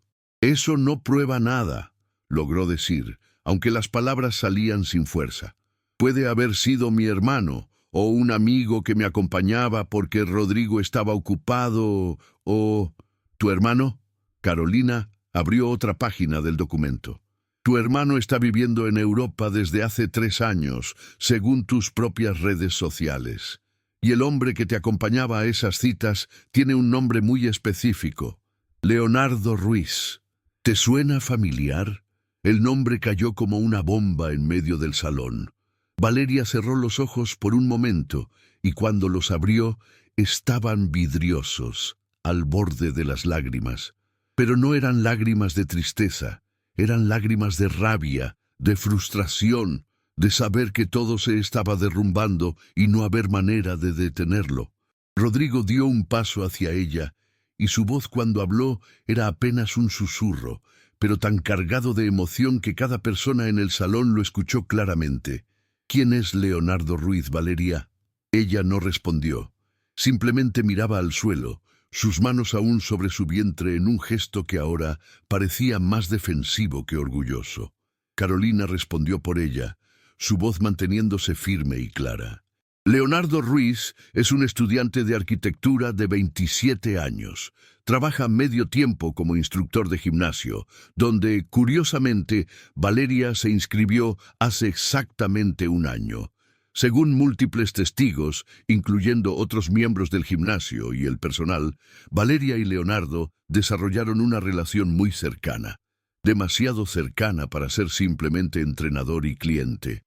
no prueba nada, logró decir, aunque las palabras salían sin fuerza. Puede haber sido mi hermano, o un amigo que me acompañaba porque Rodrigo estaba ocupado, o... ¿Tu hermano? Carolina abrió otra página del documento. Tu hermano está viviendo en Europa desde hace 3 años, según tus propias redes sociales. Y el hombre que te acompañaba a esas citas tiene un nombre muy específico. Leonardo Ruiz. ¿Te suena familiar? El nombre cayó como una bomba en medio del salón. Valeria cerró los ojos por un momento, y cuando los abrió, estaban vidriosos, al borde de las lágrimas. Pero no eran lágrimas de tristeza, eran lágrimas de rabia, de frustración, de saber que todo se estaba derrumbando y no haber manera de detenerlo. Rodrigo dio un paso hacia ella, y su voz cuando habló era apenas un susurro, pero tan cargado de emoción que cada persona en el salón lo escuchó claramente. ¿Quién es Leonardo Ruiz, Valeria? Ella no respondió. Simplemente miraba al suelo, sus manos aún sobre su vientre en un gesto que ahora parecía más defensivo que orgulloso. Carolina respondió por ella, su voz manteniéndose firme y clara. Leonardo Ruiz es un estudiante de arquitectura de 27 años. Trabaja medio tiempo como instructor de gimnasio, donde, curiosamente, Valeria se inscribió hace exactamente 1 año. Según múltiples testigos, incluyendo otros miembros del gimnasio y el personal, Valeria y Leonardo desarrollaron una relación muy cercana, demasiado cercana para ser simplemente entrenador y cliente.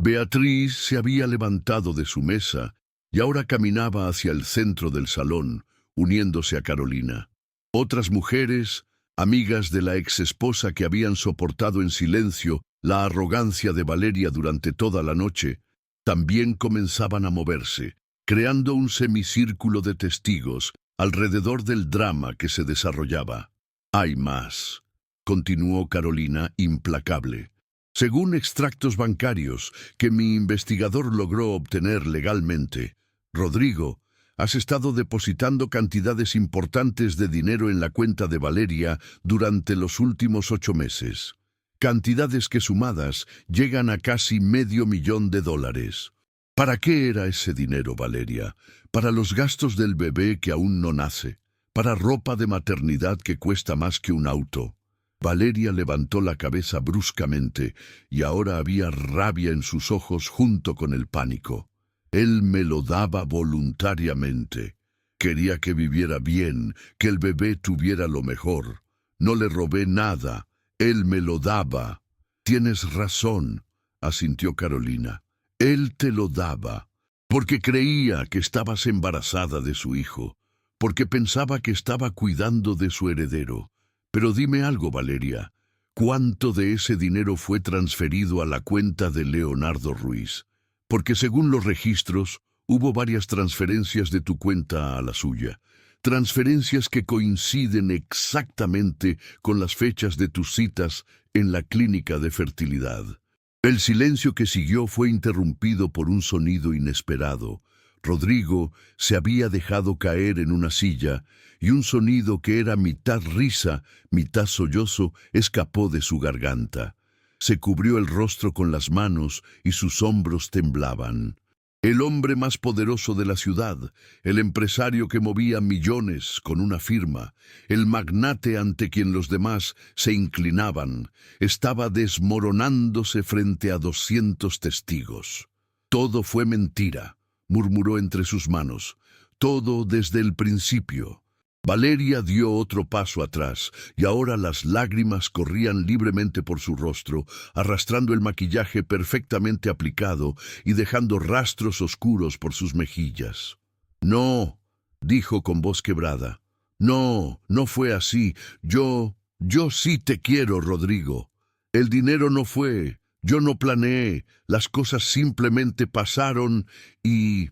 Beatriz se había levantado de su mesa, y ahora caminaba hacia el centro del salón, uniéndose a Carolina. Otras mujeres, amigas de la exesposa que habían soportado en silencio la arrogancia de Valeria durante toda la noche, también comenzaban a moverse, creando un semicírculo de testigos alrededor del drama que se desarrollaba. «Hay más», continuó Carolina, implacable. «Según extractos bancarios que mi investigador logró obtener legalmente, Rodrigo, has estado depositando cantidades importantes de dinero en la cuenta de Valeria durante los últimos 8 meses. Cantidades que sumadas llegan a casi $500,000. ¿Para qué era ese dinero, Valeria? ¿Para los gastos del bebé que aún no nace? ¿Para ropa de maternidad que cuesta más que un auto?» Valeria levantó la cabeza bruscamente y ahora había rabia en sus ojos junto con el pánico. Él me lo daba voluntariamente. Quería que viviera bien, que el bebé tuviera lo mejor. No le robé nada. Él me lo daba. Tienes razón, asintió Carolina. Él te lo daba, porque creía que estabas embarazada de su hijo, porque pensaba que estaba cuidando de su heredero. Pero dime algo, Valeria. ¿Cuánto de ese dinero fue transferido a la cuenta de Leonardo Ruiz? Porque según los registros, hubo varias transferencias de tu cuenta a la suya. Transferencias que coinciden exactamente con las fechas de tus citas en la clínica de fertilidad. El silencio que siguió fue interrumpido por un sonido inesperado. Rodrigo se había dejado caer en una silla y un sonido que era mitad risa, mitad sollozo, escapó de su garganta. Se cubrió el rostro con las manos y sus hombros temblaban. El hombre más poderoso de la ciudad, el empresario que movía millones con una firma, el magnate ante quien los demás se inclinaban, estaba desmoronándose frente a 200 testigos. «Todo fue mentira», murmuró entre sus manos. «Todo desde el principio». Valeria dio otro paso atrás, y ahora las lágrimas corrían libremente por su rostro, arrastrando el maquillaje perfectamente aplicado y dejando rastros oscuros por sus mejillas. «No», dijo con voz quebrada. «No, no fue así. Yo sí te quiero, Rodrigo. El dinero no fue. Yo no planeé. Las cosas simplemente pasaron y...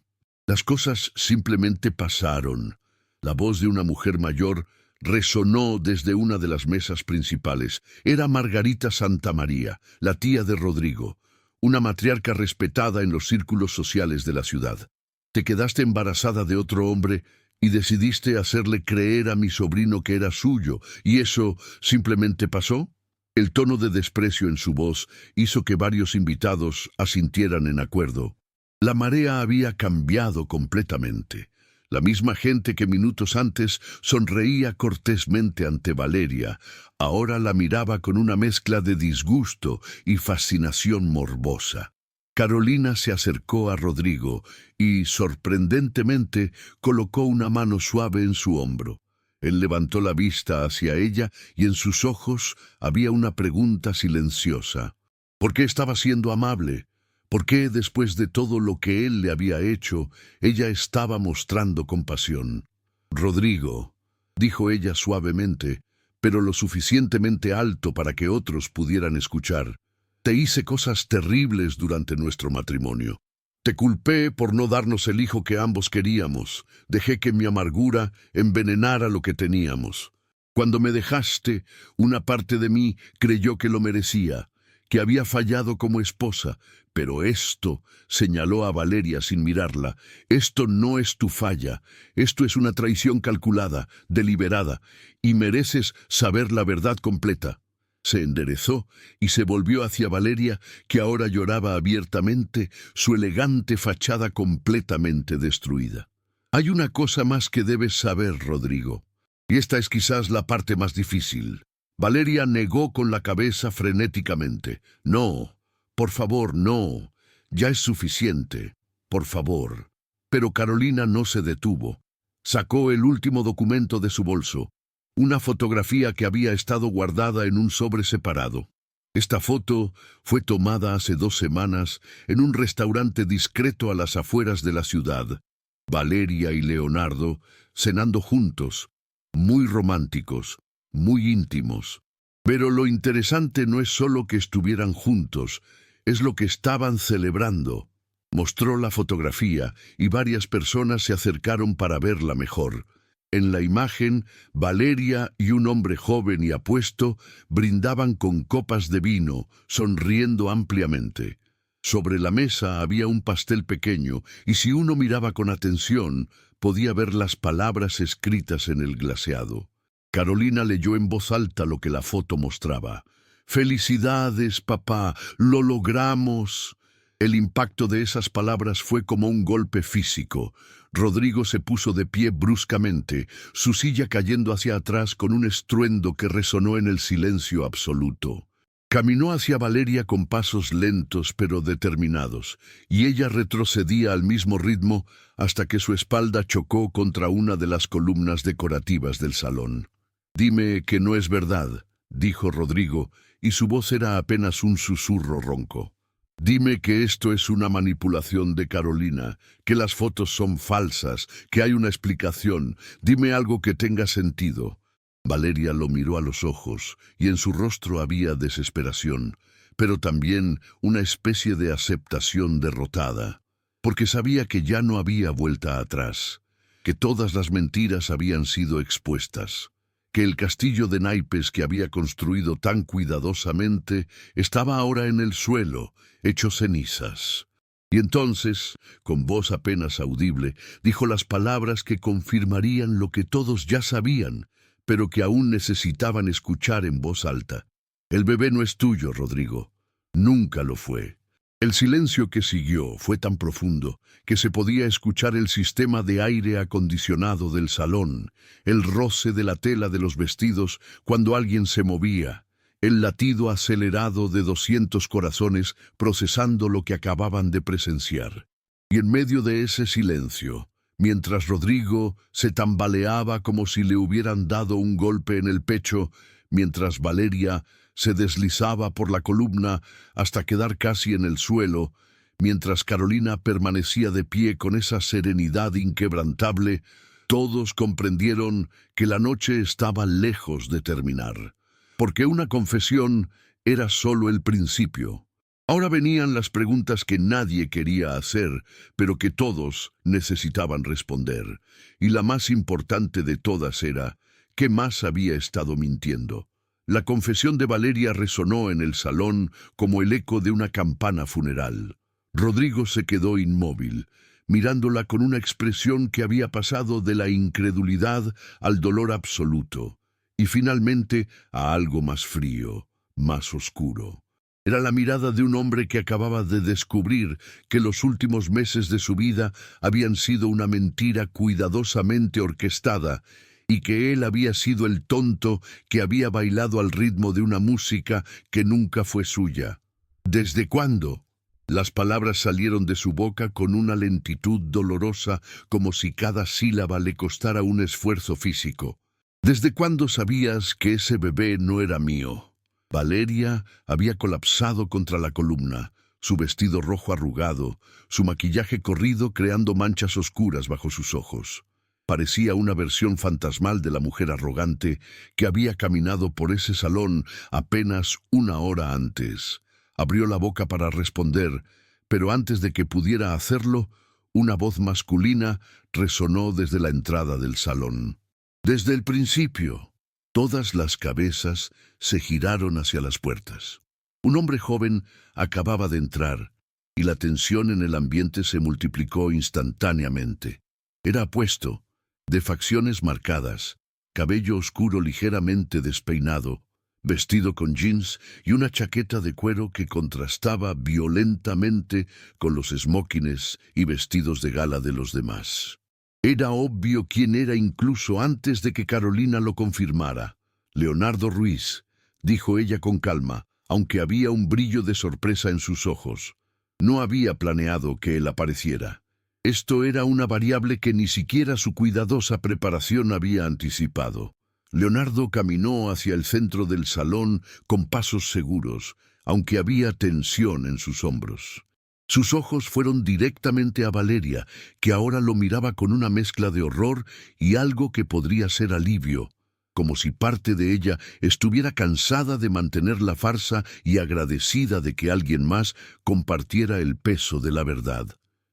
Las cosas simplemente pasaron». La voz de una mujer mayor resonó desde una de las mesas principales. Era Margarita Santamaría, la tía de Rodrigo, una matriarca respetada en los círculos sociales de la ciudad. «Te quedaste embarazada de otro hombre y decidiste hacerle creer a mi sobrino que era suyo, y eso simplemente pasó». El tono de desprecio en su voz hizo que varios invitados asintieran en acuerdo. La marea había cambiado completamente. La misma gente que minutos antes sonreía cortésmente ante Valeria, ahora la miraba con una mezcla de disgusto y fascinación morbosa. Carolina se acercó a Rodrigo y, sorprendentemente, colocó una mano suave en su hombro. Él levantó la vista hacia ella y en sus ojos había una pregunta silenciosa. ¿Por qué estaba siendo amable? ¿Por qué, después de todo lo que él le había hecho, ella estaba mostrando compasión? «Rodrigo», dijo ella suavemente, pero lo suficientemente alto para que otros pudieran escuchar, «te hice cosas terribles durante nuestro matrimonio. Te culpé por no darnos el hijo que ambos queríamos. Dejé que mi amargura envenenara lo que teníamos. Cuando me dejaste, una parte de mí creyó que lo merecía, que había fallado como esposa, pero esto», señaló a Valeria sin mirarla, «esto no es tu falla, esto es una traición calculada, deliberada, y mereces saber la verdad completa». Se enderezó y se volvió hacia Valeria, que ahora lloraba abiertamente, su elegante fachada completamente destruida. «Hay una cosa más que debes saber, Rodrigo, y esta es quizás la parte más difícil». Valeria negó con la cabeza frenéticamente. «No, por favor, no. Ya es suficiente. Por favor». Pero Carolina no se detuvo. Sacó el último documento de su bolso, una fotografía que había estado guardada en un sobre separado. Esta foto fue tomada hace 2 semanas en un restaurante discreto a las afueras de la ciudad, Valeria y Leonardo cenando juntos, muy románticos, muy íntimos. Pero lo interesante no es solo que estuvieran juntos, es lo que estaban celebrando. Mostró la fotografía y varias personas se acercaron para verla mejor. En la imagen, Valeria y un hombre joven y apuesto brindaban con copas de vino, sonriendo ampliamente. Sobre la mesa había un pastel pequeño, y si uno miraba con atención, podía ver las palabras escritas en el glaseado. Carolina leyó en voz alta lo que la foto mostraba. «Felicidades, papá, lo logramos». El impacto de esas palabras fue como un golpe físico. Rodrigo se puso de pie bruscamente, su silla cayendo hacia atrás con un estruendo que resonó en el silencio absoluto. Caminó hacia Valeria con pasos lentos pero determinados, y ella retrocedía al mismo ritmo hasta que su espalda chocó contra una de las columnas decorativas del salón. «Dime que no es verdad», dijo Rodrigo, y su voz era apenas un susurro ronco. «Dime que esto es una manipulación de Carolina, que las fotos son falsas, que hay una explicación. Dime algo que tenga sentido». Valeria lo miró a los ojos, y en su rostro había desesperación, pero también una especie de aceptación derrotada, porque sabía que ya no había vuelta atrás, que todas las mentiras habían sido expuestas, que el castillo de naipes que había construido tan cuidadosamente estaba ahora en el suelo, hecho cenizas. Y entonces, con voz apenas audible, dijo las palabras que confirmarían lo que todos ya sabían, pero que aún necesitaban escuchar en voz alta. «El bebé no es tuyo, Rodrigo. Nunca lo fue». El silencio que siguió fue tan profundo que se podía escuchar el sistema de aire acondicionado del salón, el roce de la tela de los vestidos cuando alguien se movía, el latido acelerado de 200 corazones procesando lo que acababan de presenciar. Y en medio de ese silencio, mientras Rodrigo se tambaleaba como si le hubieran dado un golpe en el pecho, mientras Valeria se deslizaba por la columna hasta quedar casi en el suelo, mientras Carolina permanecía de pie con esa serenidad inquebrantable, todos comprendieron que la noche estaba lejos de terminar, porque una confesión era solo el principio. Ahora venían las preguntas que nadie quería hacer, pero que todos necesitaban responder, y la más importante de todas era, ¿qué más había estado mintiendo? La confesión de Valeria resonó en el salón como el eco de una campana funeral. Rodrigo se quedó inmóvil, mirándola con una expresión que había pasado de la incredulidad al dolor absoluto, y finalmente a algo más frío, más oscuro. Era la mirada de un hombre que acababa de descubrir que los últimos meses de su vida habían sido una mentira cuidadosamente orquestada, y que él había sido el tonto que había bailado al ritmo de una música que nunca fue suya. ¿Desde cuándo? Las palabras salieron de su boca con una lentitud dolorosa, como si cada sílaba le costara un esfuerzo físico. ¿Desde cuándo sabías que ese bebé no era mío? Valeria había colapsado contra la columna, su vestido rojo arrugado, su maquillaje corrido creando manchas oscuras bajo sus ojos. Parecía una versión fantasmal de la mujer arrogante que había caminado por ese salón apenas una hora antes. Abrió la boca para responder, pero antes de que pudiera hacerlo, una voz masculina resonó desde la entrada del salón. Desde el principio, todas las cabezas se giraron hacia las puertas. Un hombre joven acababa de entrar, y la tensión en el ambiente se multiplicó instantáneamente. Era apuesto, de facciones marcadas, cabello oscuro ligeramente despeinado, vestido con jeans y una chaqueta de cuero que contrastaba violentamente con los smokines y vestidos de gala de los demás. Era obvio quién era incluso antes de que Carolina lo confirmara. «Leonardo Ruiz», dijo ella con calma, aunque había un brillo de sorpresa en sus ojos. No había planeado que él apareciera. Esto era una variable que ni siquiera su cuidadosa preparación había anticipado. Leonardo caminó hacia el centro del salón con pasos seguros, aunque había tensión en sus hombros. Sus ojos fueron directamente a Valeria, que ahora lo miraba con una mezcla de horror y algo que podría ser alivio, como si parte de ella estuviera cansada de mantener la farsa y agradecida de que alguien más compartiera el peso de la verdad.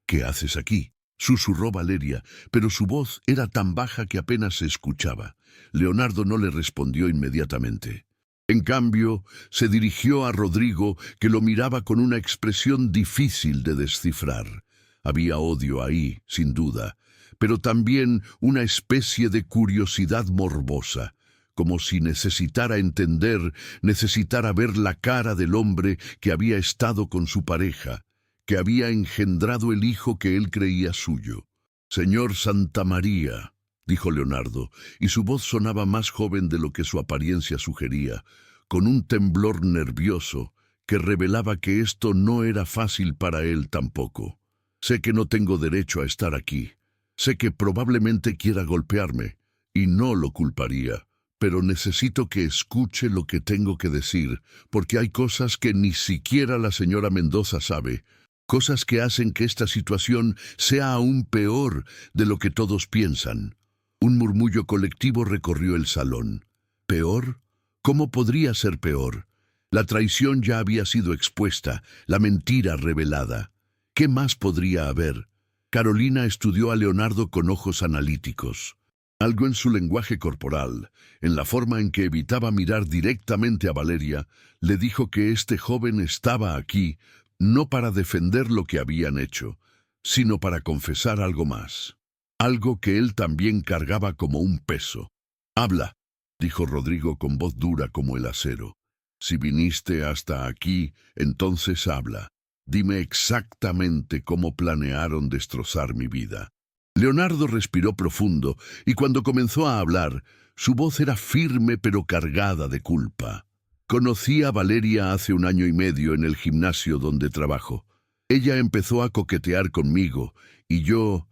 «¿Qué haces aquí?», susurró Valeria, pero su voz era tan baja que apenas se escuchaba. Leonardo no le respondió inmediatamente. En cambio, se dirigió a Rodrigo, que lo miraba con una expresión difícil de descifrar. Había odio ahí, sin duda, pero también una especie de curiosidad morbosa, como si necesitara entender, necesitara ver la cara del hombre que había estado con su pareja, que había engendrado el hijo que él creía suyo. «Señor Santamaría», dijo Leonardo, y su voz sonaba más joven de lo que su apariencia sugería, con un temblor nervioso que revelaba que esto no era fácil para él tampoco. «Sé que no tengo derecho a estar aquí. Sé que probablemente quiera golpearme, y no lo culparía, pero necesito que escuche lo que tengo que decir, porque hay cosas que ni siquiera la señora Mendoza sabe, cosas que hacen que esta situación sea aún peor de lo que todos piensan». Un murmullo colectivo recorrió el salón. ¿Peor? ¿Cómo podría ser peor? La traición ya había sido expuesta, la mentira revelada. ¿Qué más podría haber? Carolina estudió a Leonardo con ojos analíticos. Algo en su lenguaje corporal, en la forma en que evitaba mirar directamente a Valeria, le dijo que este joven estaba aquí, no para defender lo que habían hecho, sino para confesar algo más. Algo que él también cargaba como un peso. «Habla», dijo Rodrigo con voz dura como el acero. «Si viniste hasta aquí, entonces habla. Dime exactamente cómo planearon destrozar mi vida». Leonardo respiró profundo, y cuando comenzó a hablar, su voz era firme pero cargada de culpa. «Conocí a Valeria hace 1 año y medio en el gimnasio donde trabajo. Ella empezó a coquetear conmigo, y yo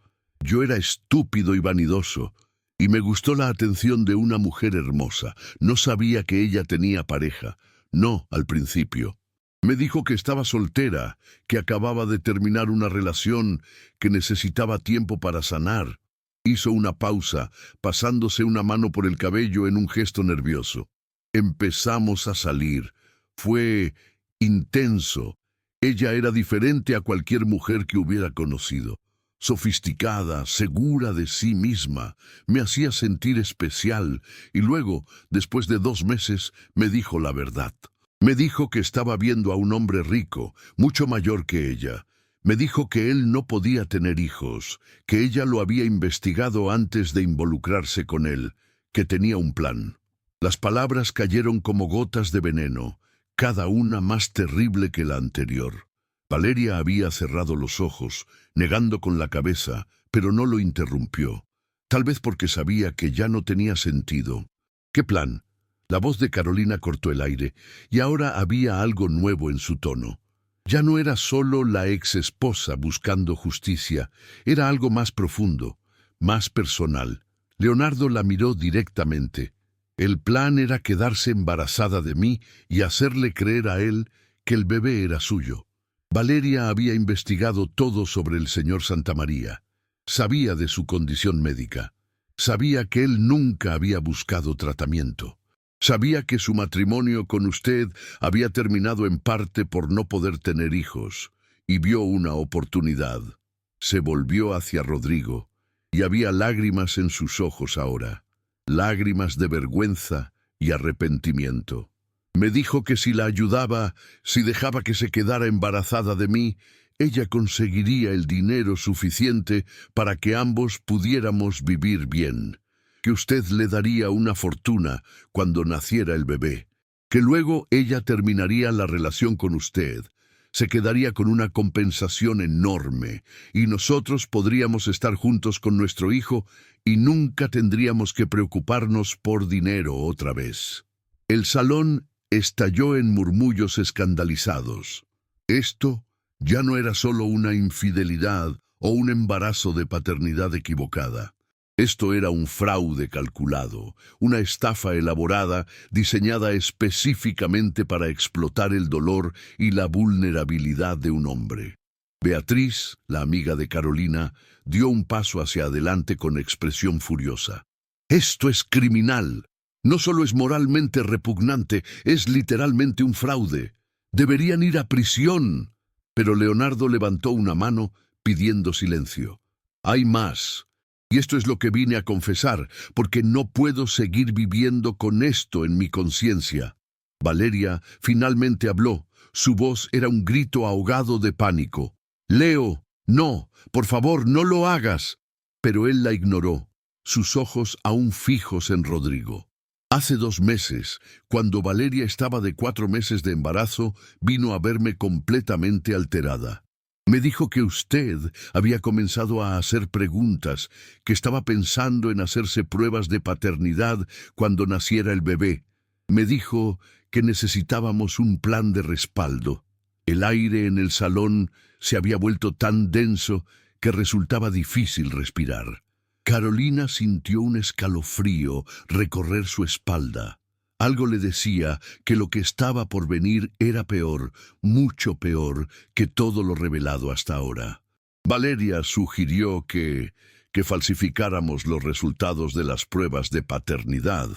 era estúpido y vanidoso, y me gustó la atención de una mujer hermosa. No sabía que ella tenía pareja. No, al principio. Me dijo que estaba soltera, que acababa de terminar una relación, que necesitaba tiempo para sanar». Hizo una pausa, pasándose una mano por el cabello en un gesto nervioso. «Empezamos a salir. Fue intenso. Ella era diferente a cualquier mujer que hubiera conocido. Sofisticada, segura de sí misma, me hacía sentir especial, y luego, después de 2 meses, me dijo la verdad. Me dijo que estaba viendo a un hombre rico, mucho mayor que ella. Me dijo que él no podía tener hijos, que ella lo había investigado antes de involucrarse con él, que tenía un plan». Las palabras cayeron como gotas de veneno, cada una más terrible que la anterior. Valeria había cerrado los ojos, negando con la cabeza, pero no lo interrumpió, tal vez porque sabía que ya no tenía sentido. «¿Qué plan?». La voz de Carolina cortó el aire, y ahora había algo nuevo en su tono. Ya no era solo la ex esposa buscando justicia, era algo más profundo, más personal. Leonardo la miró directamente. El plan era quedarse embarazada de mí y hacerle creer a él que el bebé era suyo. Valeria había investigado todo sobre el señor Santamaría. Sabía de su condición médica. Sabía que él nunca había buscado tratamiento. Sabía que su matrimonio con usted había terminado en parte por no poder tener hijos, y vio una oportunidad. Se volvió hacia Rodrigo, y había lágrimas en sus ojos ahora. Lágrimas de vergüenza y arrepentimiento. Me dijo que si la ayudaba, si dejaba que se quedara embarazada de mí, ella conseguiría el dinero suficiente para que ambos pudiéramos vivir bien, que usted le daría una fortuna cuando naciera el bebé, que luego ella terminaría la relación con usted, se quedaría con una compensación enorme, y nosotros podríamos estar juntos con nuestro hijo y nunca tendríamos que preocuparnos por dinero otra vez. El salón estalló en murmullos escandalizados. Esto ya no era solo una infidelidad o un embarazo de paternidad equivocada. Esto era un fraude calculado, una estafa elaborada, diseñada específicamente para explotar el dolor y la vulnerabilidad de un hombre. Beatriz, la amiga de Carolina, dio un paso hacia adelante con expresión furiosa. «Esto es criminal. No solo es moralmente repugnante, es literalmente un fraude. Deberían ir a prisión». Pero Leonardo levantó una mano pidiendo silencio. «Hay más. Y esto es lo que vine a confesar, porque no puedo seguir viviendo con esto en mi conciencia». Valeria finalmente habló. Su voz era un grito ahogado de pánico. «Leo, no, por favor, no lo hagas». Pero él la ignoró, sus ojos aún fijos en Rodrigo. Hace 2 meses, cuando Valeria estaba de 4 meses de embarazo, vino a verme completamente alterada. Me dijo que usted había comenzado a hacer preguntas, que estaba pensando en hacerse pruebas de paternidad cuando naciera el bebé. Me dijo que necesitábamos un plan de respaldo. El aire en el salón se había vuelto tan denso que resultaba difícil respirar. Carolina sintió un escalofrío recorrer su espalda. Algo le decía que lo que estaba por venir era peor, mucho peor que todo lo revelado hasta ahora. Valeria sugirió que falsificáramos los resultados de las pruebas de paternidad.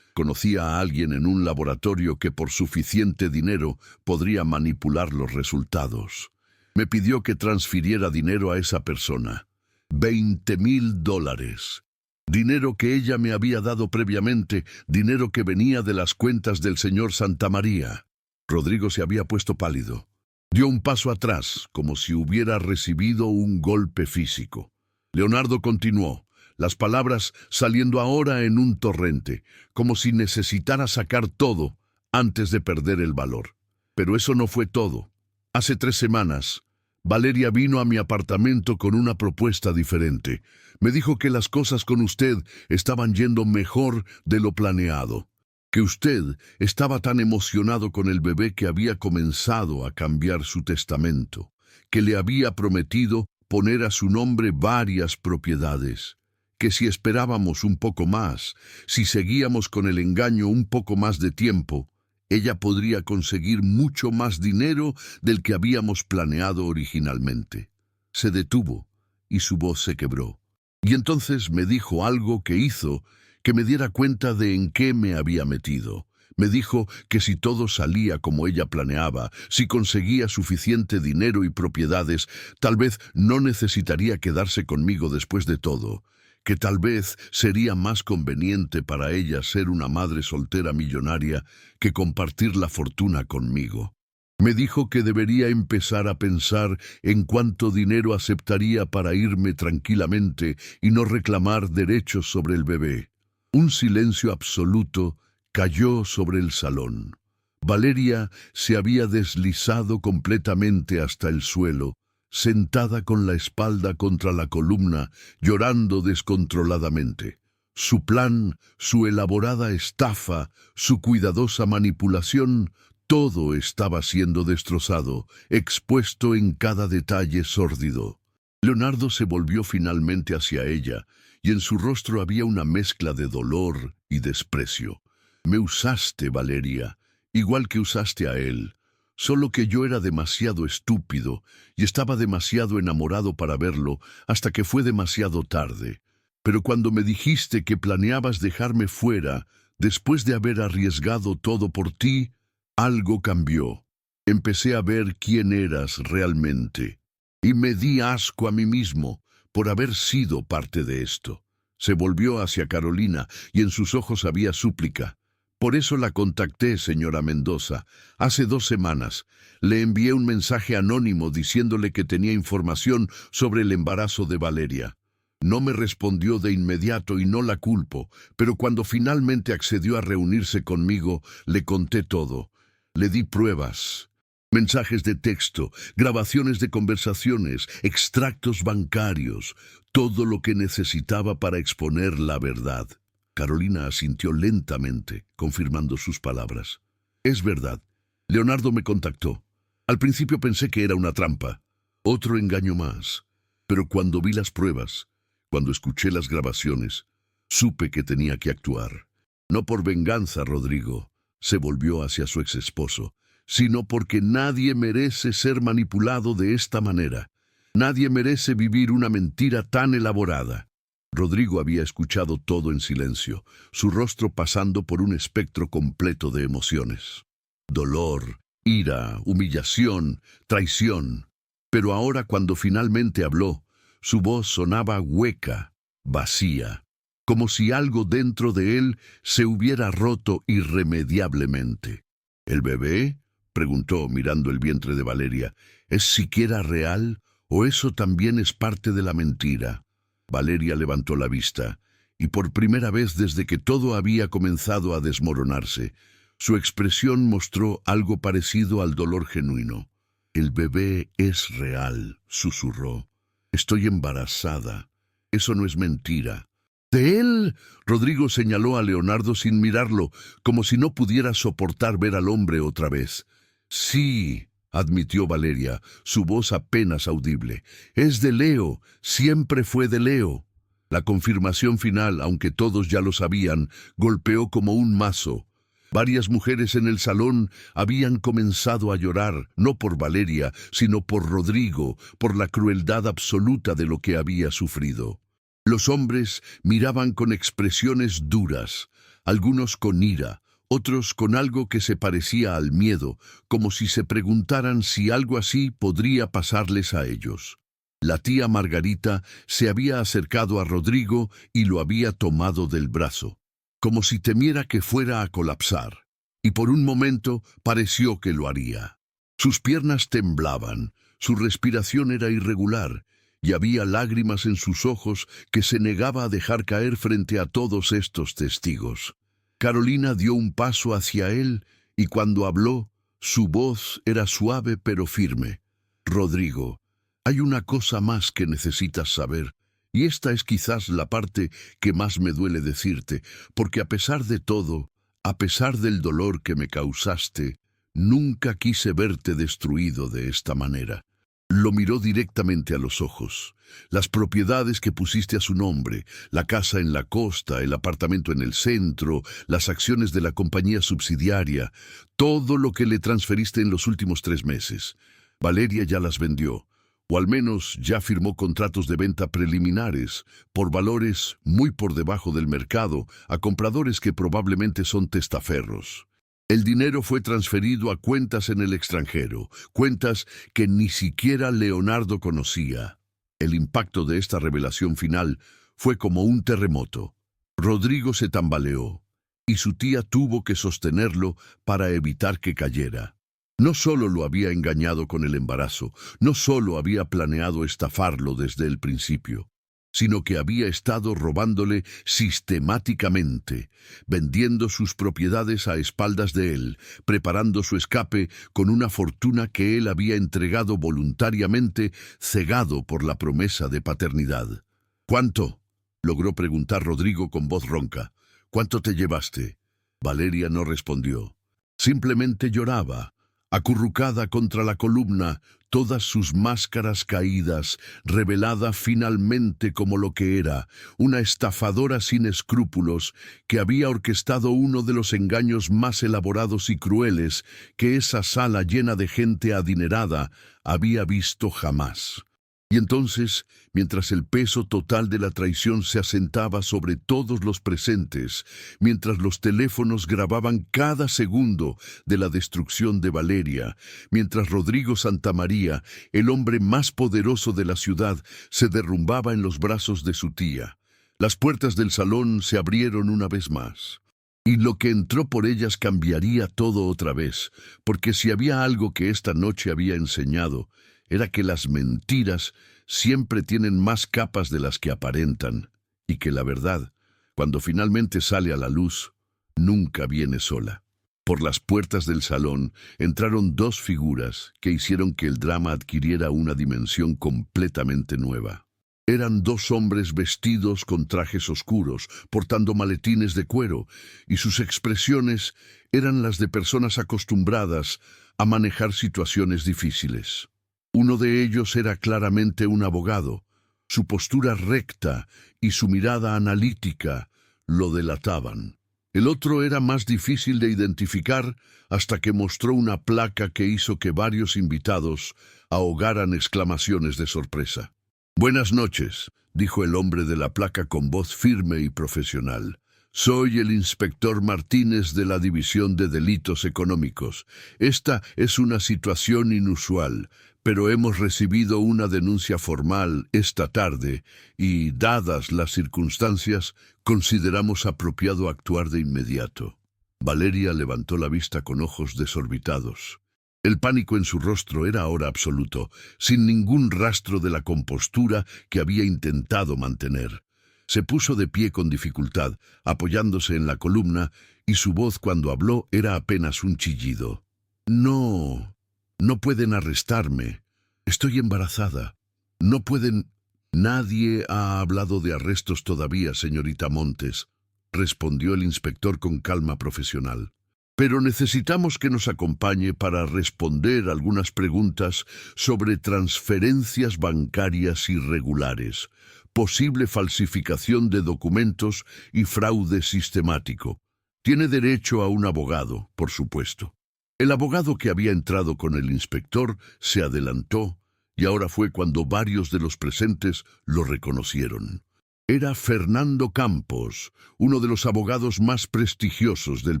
Conocía a alguien en un laboratorio que por suficiente dinero podría manipular los resultados. Me pidió que transfiriera dinero a esa persona. $20,000. Dinero que ella me había dado previamente, dinero que venía de las cuentas del señor Santamaría. Rodrigo se había puesto pálido. Dio un paso atrás, como si hubiera recibido un golpe físico. Leonardo continuó, las palabras saliendo ahora en un torrente, como si necesitara sacar todo antes de perder el valor. Pero eso no fue todo. Hace 3 semanas, Valeria vino a mi apartamento con una propuesta diferente. Me dijo que las cosas con usted estaban yendo mejor de lo planeado, que usted estaba tan emocionado con el bebé que había comenzado a cambiar su testamento, que le había prometido poner a su nombre varias propiedades, que si esperábamos un poco más, si seguíamos con el engaño un poco más de tiempo, ella podría conseguir mucho más dinero del que habíamos planeado originalmente. Se detuvo y su voz se quebró. Y entonces me dijo algo que hizo que me diera cuenta de en qué me había metido. Me dijo que si todo salía como ella planeaba, si conseguía suficiente dinero y propiedades, tal vez no necesitaría quedarse conmigo después de todo, que tal vez sería más conveniente para ella ser una madre soltera millonaria que compartir la fortuna conmigo. Me dijo que debería empezar a pensar en cuánto dinero aceptaría para irme tranquilamente y no reclamar derechos sobre el bebé. Un silencio absoluto cayó sobre el salón. Valeria se había deslizado completamente hasta el suelo, sentada con la espalda contra la columna, llorando descontroladamente. Su plan, su elaborada estafa, su cuidadosa manipulación, todo estaba siendo destrozado, expuesto en cada detalle sórdido. Leonardo se volvió finalmente hacia ella, y en su rostro había una mezcla de dolor y desprecio. «Me usaste, Valeria, igual que usaste a él. Solo que yo era demasiado estúpido y estaba demasiado enamorado para verlo hasta que fue demasiado tarde. Pero cuando me dijiste que planeabas dejarme fuera, después de haber arriesgado todo por ti, algo cambió. Empecé a ver quién eras realmente. Y me di asco a mí mismo por haber sido parte de esto». Se volvió hacia Carolina y en sus ojos había súplica. «Por eso la contacté, señora Mendoza. Hace 2 semanas le envié un mensaje anónimo diciéndole que tenía información sobre el embarazo de Valeria. No me respondió de inmediato y no la culpo, pero cuando finalmente accedió a reunirse conmigo, le conté todo. Le di pruebas, mensajes de texto, grabaciones de conversaciones, extractos bancarios, todo lo que necesitaba para exponer la verdad». Carolina asintió lentamente, confirmando sus palabras. «Es verdad. Leonardo me contactó. Al principio pensé que era una trampa, otro engaño más. Pero cuando vi las pruebas, cuando escuché las grabaciones, supe que tenía que actuar. No por venganza, Rodrigo», se volvió hacia su exesposo, «sino porque nadie merece ser manipulado de esta manera. Nadie merece vivir una mentira tan elaborada. Rodrigo había escuchado todo en silencio, su rostro pasando por un espectro completo de emociones. Dolor, ira, humillación, traición. Pero ahora, cuando finalmente habló, su voz sonaba hueca, vacía, como si algo dentro de él se hubiera roto irremediablemente. ¿El bebé?, preguntó mirando el vientre de Valeria. ¿Es siquiera real o eso también es parte de la mentira? Valeria levantó la vista, y por primera vez desde que todo había comenzado a desmoronarse, su expresión mostró algo parecido al dolor genuino. «El bebé es real», susurró. «Estoy embarazada. Eso no es mentira». «¿De él?», Rodrigo señaló a Leonardo sin mirarlo, como si no pudiera soportar ver al hombre otra vez. «Sí», admitió Valeria, su voz apenas audible. «Es de Leo, siempre fue de Leo». La confirmación final, aunque todos ya lo sabían, golpeó como un mazo. Varias mujeres en el salón habían comenzado a llorar, no por Valeria, sino por Rodrigo, por la crueldad absoluta de lo que había sufrido. Los hombres miraban con expresiones duras, algunos con ira, otros con algo que se parecía al miedo, como si se preguntaran si algo así podría pasarles a ellos. La tía Margarita se había acercado a Rodrigo y lo había tomado del brazo, como si temiera que fuera a colapsar, y por un momento pareció que lo haría. Sus piernas temblaban, su respiración era irregular, y había lágrimas en sus ojos que se negaba a dejar caer frente a todos estos testigos. Carolina dio un paso hacia él, y cuando habló, su voz era suave pero firme. «Rodrigo, hay una cosa más que necesitas saber, y esta es quizás la parte que más me duele decirte, porque a pesar de todo, a pesar del dolor que me causaste, nunca quise verte destruido de esta manera». Lo miró directamente a los ojos. Las propiedades que pusiste a su nombre, la casa en la costa, el apartamento en el centro, las acciones de la compañía subsidiaria, todo lo que le transferiste en los últimos 3 meses. Valeria ya las vendió, o al menos ya firmó contratos de venta preliminares, por valores muy por debajo del mercado, a compradores que probablemente son testaferros. El dinero fue transferido a cuentas en el extranjero, cuentas que ni siquiera Leonardo conocía. El impacto de esta revelación final fue como un terremoto. Rodrigo se tambaleó, y su tía tuvo que sostenerlo para evitar que cayera. No solo lo había engañado con el embarazo, no solo había planeado estafarlo desde el principio, sino que había estado robándole sistemáticamente, vendiendo sus propiedades a espaldas de él, preparando su escape con una fortuna que él había entregado voluntariamente, cegado por la promesa de paternidad. «¿Cuánto?», logró preguntar Rodrigo con voz ronca. «¿Cuánto te llevaste?». Valeria no respondió. Simplemente lloraba, acurrucada contra la columna, todas sus máscaras caídas, revelada finalmente como lo que era, una estafadora sin escrúpulos que había orquestado uno de los engaños más elaborados y crueles que esa sala llena de gente adinerada había visto jamás. Y entonces, mientras el peso total de la traición se asentaba sobre todos los presentes, mientras los teléfonos grababan cada segundo de la destrucción de Valeria, mientras Rodrigo Santamaría, el hombre más poderoso de la ciudad, se derrumbaba en los brazos de su tía, las puertas del salón se abrieron una vez más. Y lo que entró por ellas cambiaría todo otra vez, porque si había algo que esta noche había enseñado, era que las mentiras siempre tienen más capas de las que aparentan, y que la verdad, cuando finalmente sale a la luz, nunca viene sola. Por las puertas del salón entraron 2 figuras que hicieron que el drama adquiriera una dimensión completamente nueva. Eran 2 hombres vestidos con trajes oscuros, portando maletines de cuero, y sus expresiones eran las de personas acostumbradas a manejar situaciones difíciles. Uno de ellos era claramente un abogado. Su postura recta y su mirada analítica lo delataban. El otro era más difícil de identificar hasta que mostró una placa que hizo que varios invitados ahogaran exclamaciones de sorpresa. «Buenas noches», dijo el hombre de la placa con voz firme y profesional. «Soy el inspector Martínez de la División de Delitos Económicos. Esta es una situación inusual, pero hemos recibido una denuncia formal esta tarde y, dadas las circunstancias, consideramos apropiado actuar de inmediato». Valeria levantó la vista con ojos desorbitados. El pánico en su rostro era ahora absoluto, sin ningún rastro de la compostura que había intentado mantener. Se puso de pie con dificultad, apoyándose en la columna, y su voz cuando habló era apenas un chillido. «No, no pueden arrestarme. Estoy embarazada. No pueden...» «Nadie ha hablado de arrestos todavía, señorita Montes», respondió el inspector con calma profesional. «Pero necesitamos que nos acompañe para responder algunas preguntas sobre transferencias bancarias irregulares, posible falsificación de documentos y fraude sistemático. Tiene derecho a un abogado, por supuesto». El abogado que había entrado con el inspector se adelantó, y ahora fue cuando varios de los presentes lo reconocieron. Era Fernando Campos, uno de los abogados más prestigiosos del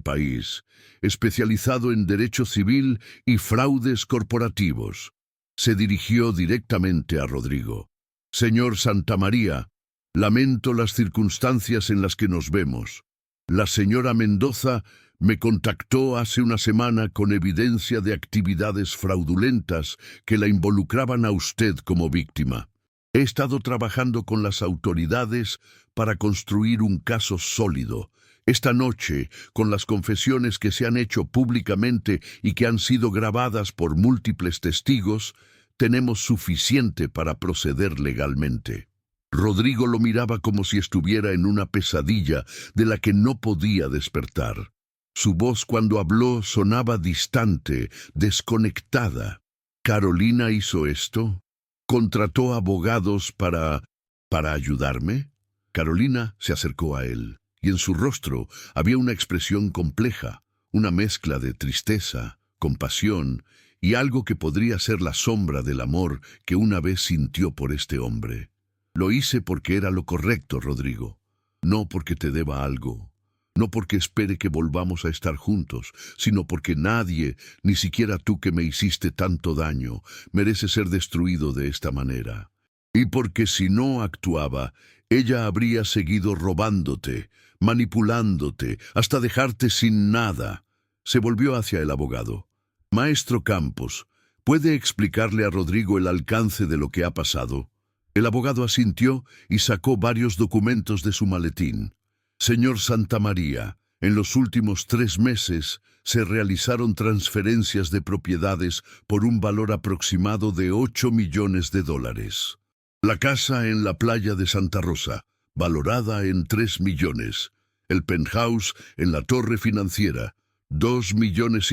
país, especializado en derecho civil y fraudes corporativos. Se dirigió directamente a Rodrigo. «Señor Santamaría, lamento las circunstancias en las que nos vemos. La señora Mendoza me contactó hace una semana con evidencia de actividades fraudulentas que la involucraban a usted como víctima. He estado trabajando con las autoridades para construir un caso sólido. Esta noche, con las confesiones que se han hecho públicamente y que han sido grabadas por múltiples testigos, tenemos suficiente para proceder legalmente». Rodrigo lo miraba como si estuviera en una pesadilla de la que no podía despertar. Su voz cuando habló sonaba distante, desconectada. «¿Carolina hizo esto? ¿Contrató abogados para ayudarme?» Carolina se acercó a él, y en su rostro había una expresión compleja, una mezcla de tristeza, compasión y algo que podría ser la sombra del amor que una vez sintió por este hombre. «Lo hice porque era lo correcto, Rodrigo. No porque te deba algo. No porque espere que volvamos a estar juntos, sino porque nadie, ni siquiera tú que me hiciste tanto daño, merece ser destruido de esta manera. Y porque si no actuaba, ella habría seguido robándote, manipulándote, hasta dejarte sin nada». Se volvió hacia el abogado. «Maestro Campos, ¿puede explicarle a Rodrigo el alcance de lo que ha pasado?» El abogado asintió y sacó varios documentos de su maletín. «Señor Santamaría, en los últimos 3 meses se realizaron transferencias de propiedades por un valor aproximado de $8 millones. La casa en la playa de Santa Rosa, valorada en 3 millones. El penthouse en la torre financiera, 2,5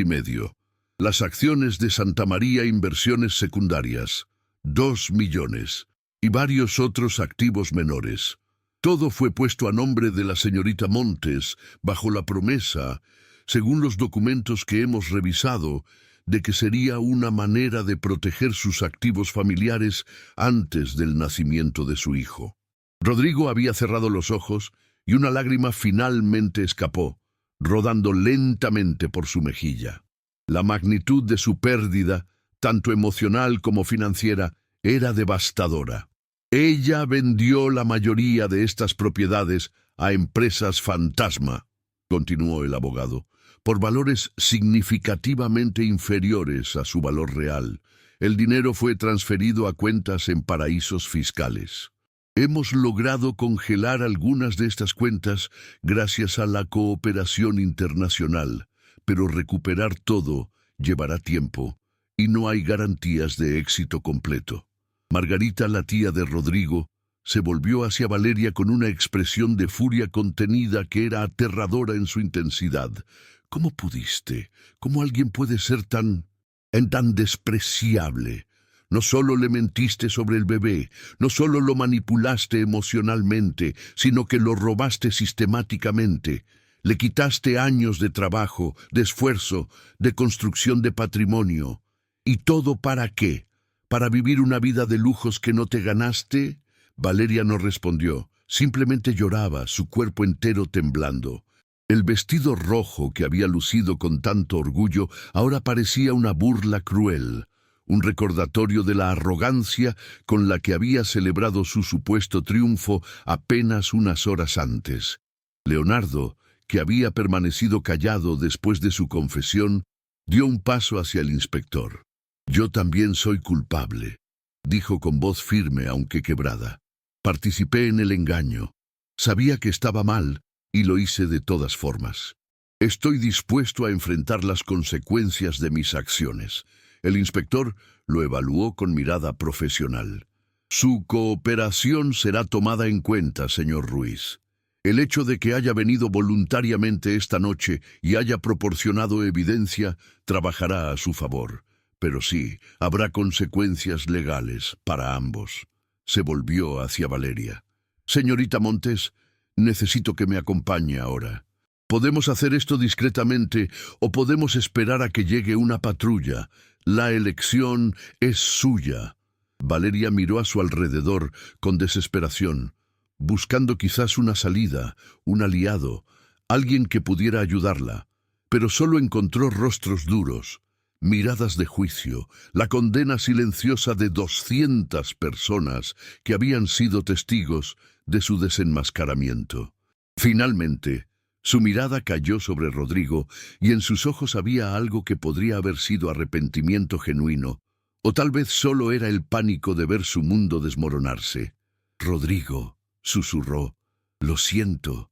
millones. Las acciones de Santamaría Inversiones Secundarias, 2 millones. Y varios otros activos menores. Todo fue puesto a nombre de la señorita Montes, bajo la promesa, según los documentos que hemos revisado, de que sería una manera de proteger sus activos familiares antes del nacimiento de su hijo». Rodrigo había cerrado los ojos y una lágrima finalmente escapó, rodando lentamente por su mejilla. La magnitud de su pérdida, tanto emocional como financiera, era devastadora. Ella vendió la mayoría de estas propiedades a empresas fantasma, continuó el abogado, por valores significativamente inferiores a su valor real. El dinero fue transferido a cuentas en paraísos fiscales. Hemos logrado congelar algunas de estas cuentas gracias a la cooperación internacional, pero recuperar todo llevará tiempo y no hay garantías de éxito completo. Margarita, la tía de Rodrigo, se volvió hacia Valeria con una expresión de furia contenida que era aterradora en su intensidad. «¿Cómo pudiste? ¿Cómo alguien puede ser tan despreciable? No solo le mentiste sobre el bebé, no solo lo manipulaste emocionalmente, sino que lo robaste sistemáticamente. Le quitaste años de trabajo, de esfuerzo, de construcción de patrimonio. ¿Y todo para qué? ¿Para vivir una vida de lujos que no te ganaste? Valeria no respondió, simplemente lloraba, su cuerpo entero temblando. El vestido rojo que había lucido con tanto orgullo ahora parecía una burla cruel, un recordatorio de la arrogancia con la que había celebrado su supuesto triunfo apenas unas horas antes. Leonardo, que había permanecido callado después de su confesión, dio un paso hacia el inspector. «Yo también soy culpable», dijo con voz firme aunque quebrada. «Participé en el engaño. Sabía que estaba mal y lo hice de todas formas. Estoy dispuesto a enfrentar las consecuencias de mis acciones». El inspector lo evaluó con mirada profesional. «Su cooperación será tomada en cuenta, señor Ruiz. El hecho de que haya venido voluntariamente esta noche y haya proporcionado evidencia trabajará a su favor. Pero sí, habrá consecuencias legales para ambos». Se volvió hacia Valeria. «Señorita Montes, necesito que me acompañe ahora. Podemos hacer esto discretamente o podemos esperar a que llegue una patrulla. La elección es suya». Valeria miró a su alrededor con desesperación, buscando quizás una salida, un aliado, alguien que pudiera ayudarla. Pero solo encontró rostros duros, miradas de juicio, la condena silenciosa de 200 personas que habían sido testigos de su desenmascaramiento. Finalmente, su mirada cayó sobre Rodrigo y en sus ojos había algo que podría haber sido arrepentimiento genuino, o tal vez solo era el pánico de ver su mundo desmoronarse. «Rodrigo», susurró, «lo siento.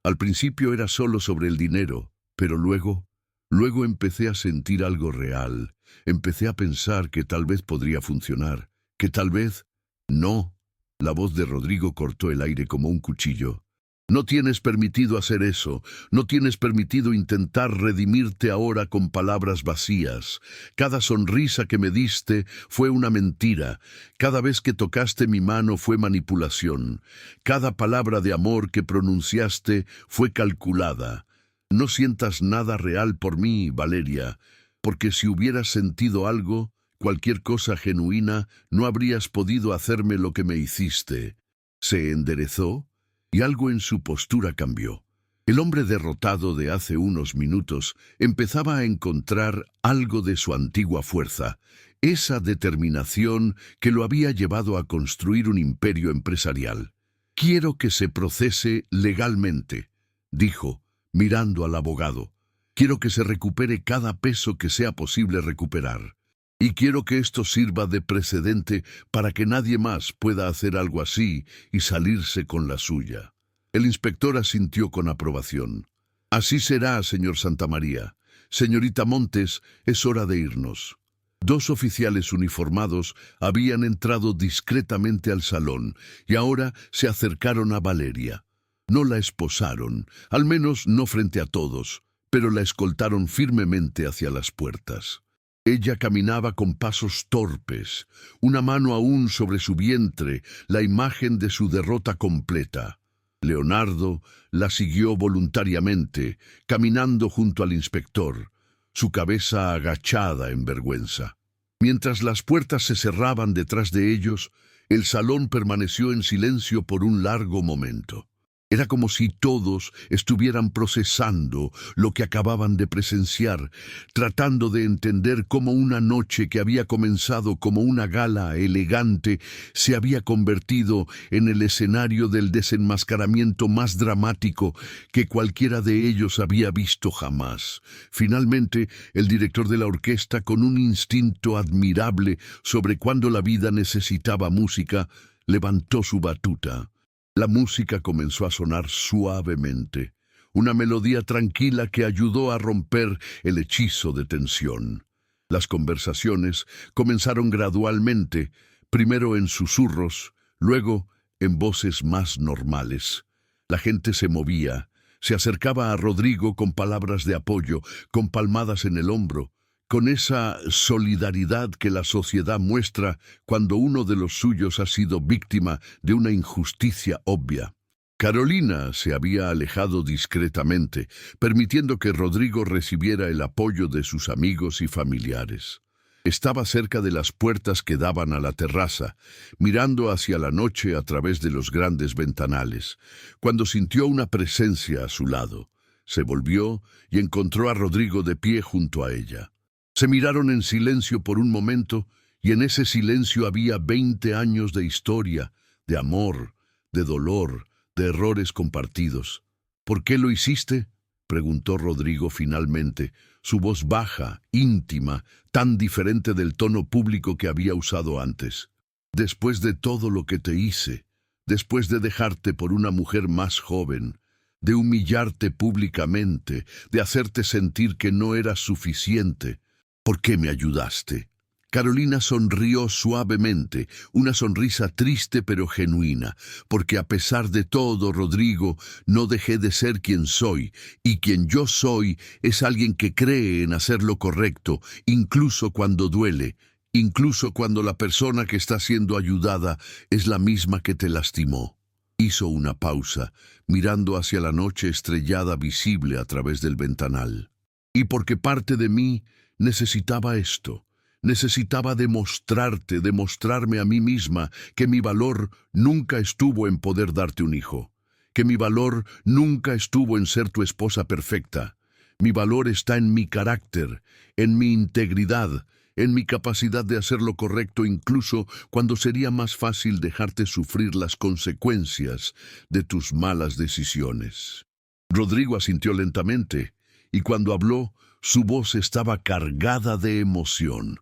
Al principio era solo sobre el dinero, pero luego empecé a sentir algo real. Empecé a pensar que tal vez podría funcionar, que tal vez... No». La voz de Rodrigo cortó el aire como un cuchillo. «No tienes permitido hacer eso. No tienes permitido intentar redimirte ahora con palabras vacías. Cada sonrisa que me diste fue una mentira. Cada vez que tocaste mi mano fue manipulación. Cada palabra de amor que pronunciaste fue calculada. No sientas nada real por mí, Valeria, porque si hubieras sentido algo, cualquier cosa genuina, no habrías podido hacerme lo que me hiciste». Se enderezó y algo en su postura cambió. El hombre derrotado de hace unos minutos empezaba a encontrar algo de su antigua fuerza, esa determinación que lo había llevado a construir un imperio empresarial. «Quiero que se procese legalmente», dijo, mirando al abogado. «Quiero que se recupere cada peso que sea posible recuperar. Y quiero que esto sirva de precedente para que nadie más pueda hacer algo así y salirse con la suya». El inspector asintió con aprobación. «Así será, señor Santamaría. Señorita Montes, es hora de irnos». 2 oficiales uniformados habían entrado discretamente al salón y ahora se acercaron a Valeria. No la esposaron, al menos no frente a todos, pero la escoltaron firmemente hacia las puertas. Ella caminaba con pasos torpes, una mano aún sobre su vientre, la imagen de su derrota completa. Leonardo la siguió voluntariamente, caminando junto al inspector, su cabeza agachada en vergüenza. Mientras las puertas se cerraban detrás de ellos, el salón permaneció en silencio por un largo momento. Era como si todos estuvieran procesando lo que acababan de presenciar, tratando de entender cómo una noche que había comenzado como una gala elegante se había convertido en el escenario del desenmascaramiento más dramático que cualquiera de ellos había visto jamás. Finalmente, el director de la orquesta, con un instinto admirable sobre cuándo la vida necesitaba música, levantó su batuta. La música comenzó a sonar suavemente, una melodía tranquila que ayudó a romper el hechizo de tensión. Las conversaciones comenzaron gradualmente, primero en susurros, luego en voces más normales. La gente se movía, se acercaba a Rodrigo con palabras de apoyo, con palmadas en el hombro, con esa solidaridad que la sociedad muestra cuando uno de los suyos ha sido víctima de una injusticia obvia. Carolina se había alejado discretamente, permitiendo que Rodrigo recibiera el apoyo de sus amigos y familiares. Estaba cerca de las puertas que daban a la terraza, mirando hacia la noche a través de los grandes ventanales, cuando sintió una presencia a su lado. Se volvió y encontró a Rodrigo de pie junto a ella. Se miraron en silencio por un momento, y en ese silencio había 20 años de historia, de amor, de dolor, de errores compartidos. ¿Por qué lo hiciste?, preguntó Rodrigo finalmente, su voz baja, íntima, tan diferente del tono público que había usado antes. Después de todo lo que te hice, después de dejarte por una mujer más joven, de humillarte públicamente, de hacerte sentir que no eras suficiente, ¿por qué me ayudaste? Carolina sonrió suavemente, una sonrisa triste pero genuina, porque a pesar de todo, Rodrigo, no dejé de ser quien soy, y quien yo soy es alguien que cree en hacer lo correcto, incluso cuando duele, incluso cuando la persona que está siendo ayudada es la misma que te lastimó. Hizo una pausa, mirando hacia la noche estrellada visible a través del ventanal. Y porque parte de mí necesitaba esto. Necesitaba demostrarme a mí misma que mi valor nunca estuvo en poder darte un hijo, que mi valor nunca estuvo en ser tu esposa perfecta. Mi valor está en mi carácter, en mi integridad, en mi capacidad de hacer lo correcto incluso cuando sería más fácil dejarte sufrir las consecuencias de tus malas decisiones. Rodrigo asintió lentamente, y cuando habló, su voz estaba cargada de emoción.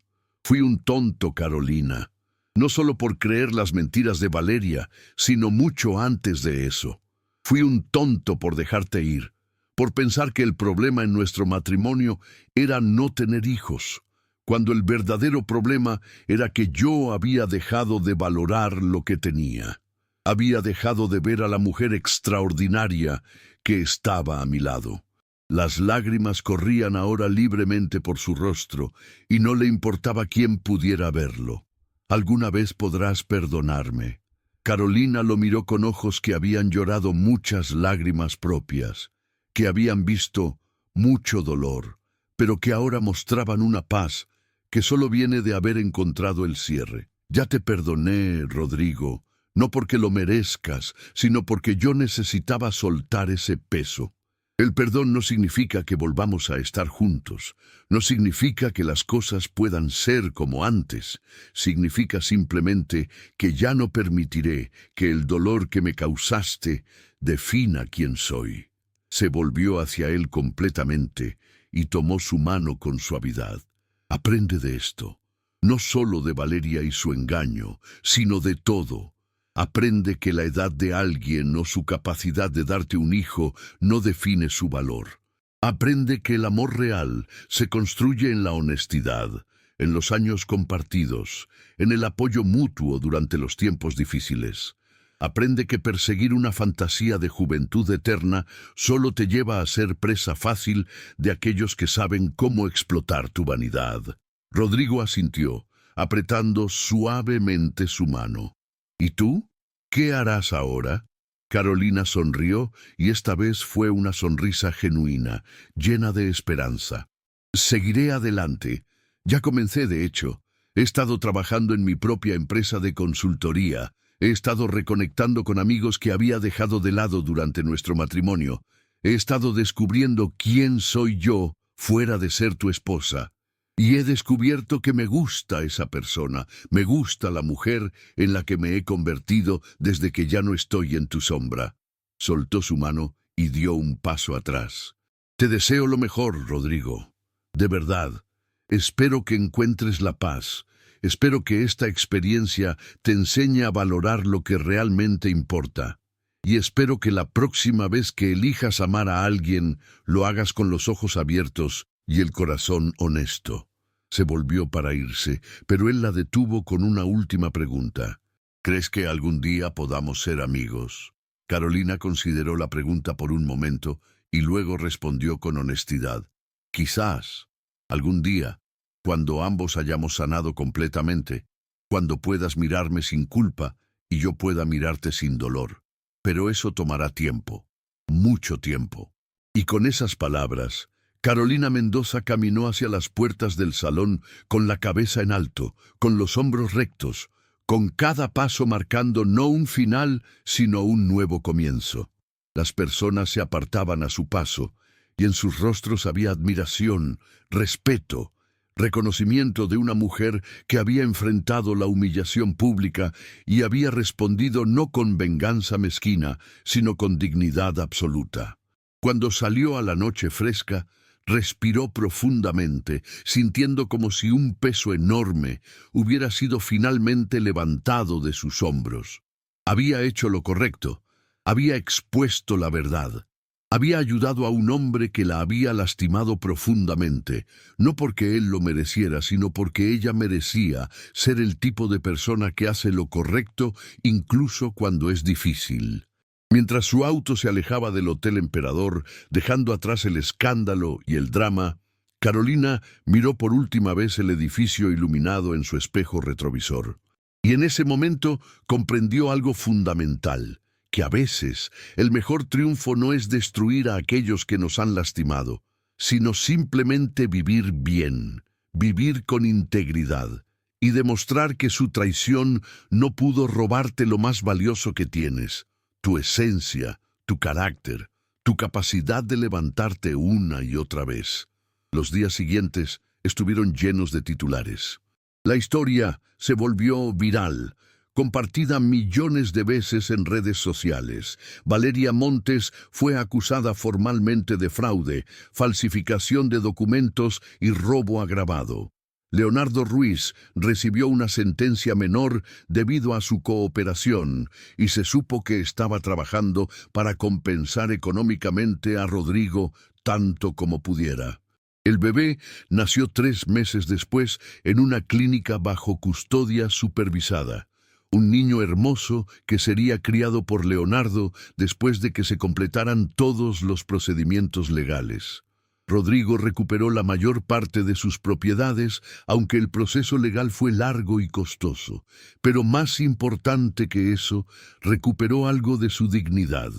Fui un tonto, Carolina, no solo por creer las mentiras de Valeria, sino mucho antes de eso. Fui un tonto por dejarte ir, por pensar que el problema en nuestro matrimonio era no tener hijos, cuando el verdadero problema era que yo había dejado de valorar lo que tenía. Había dejado de ver a la mujer extraordinaria que estaba a mi lado. Las lágrimas corrían ahora libremente por su rostro, y no le importaba quién pudiera verlo. ¿Alguna vez podrás perdonarme? Carolina lo miró con ojos que habían llorado muchas lágrimas propias, que habían visto mucho dolor, pero que ahora mostraban una paz que solo viene de haber encontrado el cierre. Ya te perdoné, Rodrigo, no porque lo merezcas, sino porque yo necesitaba soltar ese peso. El perdón no significa que volvamos a estar juntos, no significa que las cosas puedan ser como antes, significa simplemente que ya no permitiré que el dolor que me causaste defina quién soy. Se volvió hacia él completamente y tomó su mano con suavidad. Aprende de esto, no solo de Valeria y su engaño, sino de todo. Aprende que la edad de alguien o su capacidad de darte un hijo no define su valor. Aprende que el amor real se construye en la honestidad, en los años compartidos, en el apoyo mutuo durante los tiempos difíciles. Aprende que perseguir una fantasía de juventud eterna solo te lleva a ser presa fácil de aquellos que saben cómo explotar tu vanidad. Rodrigo asintió, apretando suavemente su mano. ¿Y tú? ¿Qué harás ahora? Carolina sonrió, y esta vez fue una sonrisa genuina, llena de esperanza. Seguiré adelante. Ya comencé, de hecho. He estado trabajando en mi propia empresa de consultoría. He estado reconectando con amigos que había dejado de lado durante nuestro matrimonio. He estado descubriendo quién soy yo fuera de ser tu esposa. Y he descubierto que me gusta esa persona, me gusta la mujer en la que me he convertido desde que ya no estoy en tu sombra. Soltó su mano y dio un paso atrás. Te deseo lo mejor, Rodrigo. De verdad, espero que encuentres la paz. Espero que esta experiencia te enseñe a valorar lo que realmente importa. Y espero que la próxima vez que elijas amar a alguien, lo hagas con los ojos abiertos y el corazón honesto. Se volvió para irse, pero él la detuvo con una última pregunta. ¿Crees que algún día podamos ser amigos? Carolina consideró la pregunta por un momento y luego respondió con honestidad. Quizás, algún día, cuando ambos hayamos sanado completamente, cuando puedas mirarme sin culpa y yo pueda mirarte sin dolor. pero eso tomará tiempo, mucho tiempo. Y con esas palabras, Carolina Mendoza caminó hacia las puertas del salón con la cabeza en alto, con los hombros rectos, con cada paso marcando no un final, sino un nuevo comienzo. Las personas se apartaban a su paso, y en sus rostros había admiración, respeto, reconocimiento de una mujer que había enfrentado la humillación pública y había respondido no con venganza mezquina, sino con dignidad absoluta. Cuando salió a la noche fresca, respiró profundamente, sintiendo como si un peso enorme hubiera sido finalmente levantado de sus hombros. Había hecho lo correcto, había expuesto la verdad. Había ayudado a un hombre que la había lastimado profundamente, no porque él lo mereciera, sino porque ella merecía ser el tipo de persona que hace lo correcto incluso cuando es difícil. Mientras su auto se alejaba del Hotel Emperador, dejando atrás el escándalo y el drama, Carolina miró por última vez el edificio iluminado en su espejo retrovisor. Y en ese momento comprendió algo fundamental, que a veces el mejor triunfo no es destruir a aquellos que nos han lastimado, sino simplemente vivir bien, vivir con integridad, y demostrar que su traición no pudo robarte lo más valioso que tienes, tu esencia, tu carácter, tu capacidad de levantarte una y otra vez. Los días siguientes estuvieron llenos de titulares. La historia se volvió viral, compartida millones de veces en redes sociales. Valeria Montes fue acusada formalmente de fraude, falsificación de documentos y robo agravado. Leonardo Ruiz recibió una sentencia menor debido a su cooperación y se supo que estaba trabajando para compensar económicamente a Rodrigo tanto como pudiera. El bebé nació 3 meses después en una clínica bajo custodia supervisada. Un niño hermoso que sería criado por Leonardo después de que se completaran todos los procedimientos legales. Rodrigo recuperó la mayor parte de sus propiedades, aunque el proceso legal fue largo y costoso. Pero más importante que eso, recuperó algo de su dignidad.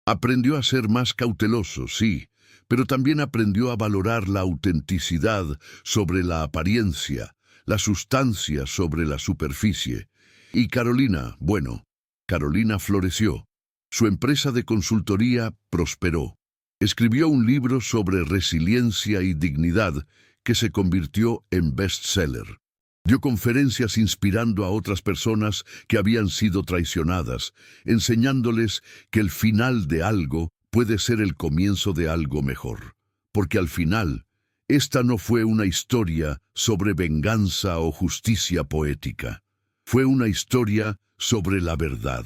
Aprendió a ser más cauteloso, sí, pero también aprendió a valorar la autenticidad sobre la apariencia, la sustancia sobre la superficie. Y Carolina floreció. Su empresa de consultoría prosperó. Escribió un libro sobre resiliencia y dignidad que se convirtió en bestseller. Dio conferencias inspirando a otras personas que habían sido traicionadas, enseñándoles que el final de algo puede ser el comienzo de algo mejor. Porque al final, esta no fue una historia sobre venganza o justicia poética. Fue una historia sobre la verdad,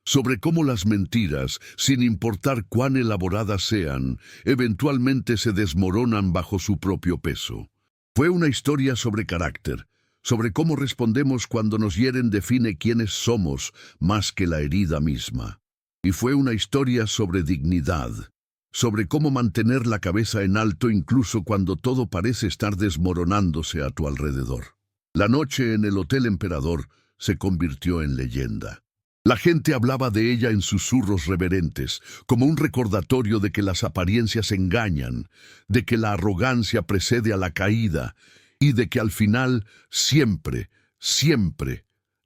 sobre cómo las mentiras, sin importar cuán elaboradas sean, eventualmente se desmoronan bajo su propio peso. Fue una historia sobre carácter, sobre cómo respondemos cuando nos hieren define quiénes somos más que la herida misma. Y fue una historia sobre dignidad, sobre cómo mantener la cabeza en alto incluso cuando todo parece estar desmoronándose a tu alrededor. La noche en el Hotel Emperador se convirtió en leyenda. La gente hablaba de ella en susurros reverentes, como un recordatorio de que las apariencias engañan, de que la arrogancia precede a la caída, y de que al final, siempre,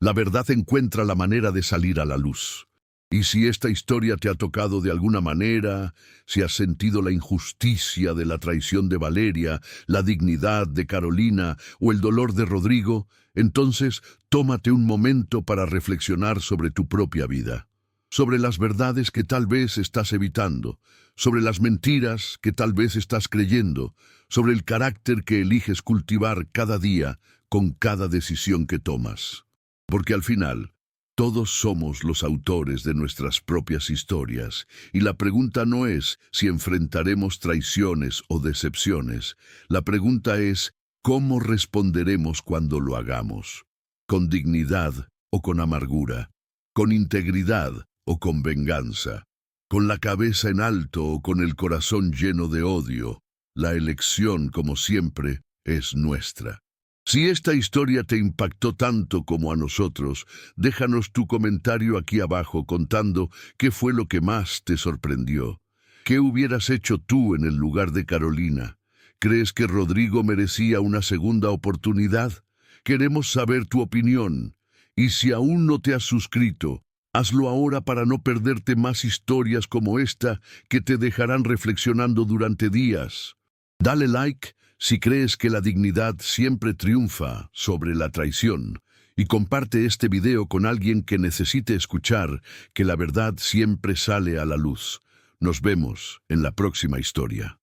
la verdad encuentra la manera de salir a la luz. Y si esta historia te ha tocado de alguna manera, si has sentido la injusticia de la traición de Valeria, la dignidad de Carolina o el dolor de Rodrigo, entonces tómate un momento para reflexionar sobre tu propia vida, sobre las verdades que tal vez estás evitando, sobre las mentiras que tal vez estás creyendo, sobre el carácter que eliges cultivar cada día con cada decisión que tomas. Porque al final, todos somos los autores de nuestras propias historias, y la pregunta no es si enfrentaremos traiciones o decepciones. La pregunta es, ¿cómo responderemos cuando lo hagamos? ¿Con dignidad o con amargura? ¿Con integridad o con venganza? ¿Con la cabeza en alto o con el corazón lleno de odio? La elección, como siempre, es nuestra. Si esta historia te impactó tanto como a nosotros, déjanos tu comentario aquí abajo contando qué fue lo que más te sorprendió. ¿Qué hubieras hecho tú en el lugar de Carolina? ¿Crees que Rodrigo merecía una segunda oportunidad? Queremos saber tu opinión. Y si aún no te has suscrito, hazlo ahora para no perderte más historias como esta que te dejarán reflexionando durante días. Dale like si crees que la dignidad siempre triunfa sobre la traición y comparte este video con alguien que necesite escuchar que la verdad siempre sale a la luz. Nos vemos en la próxima historia.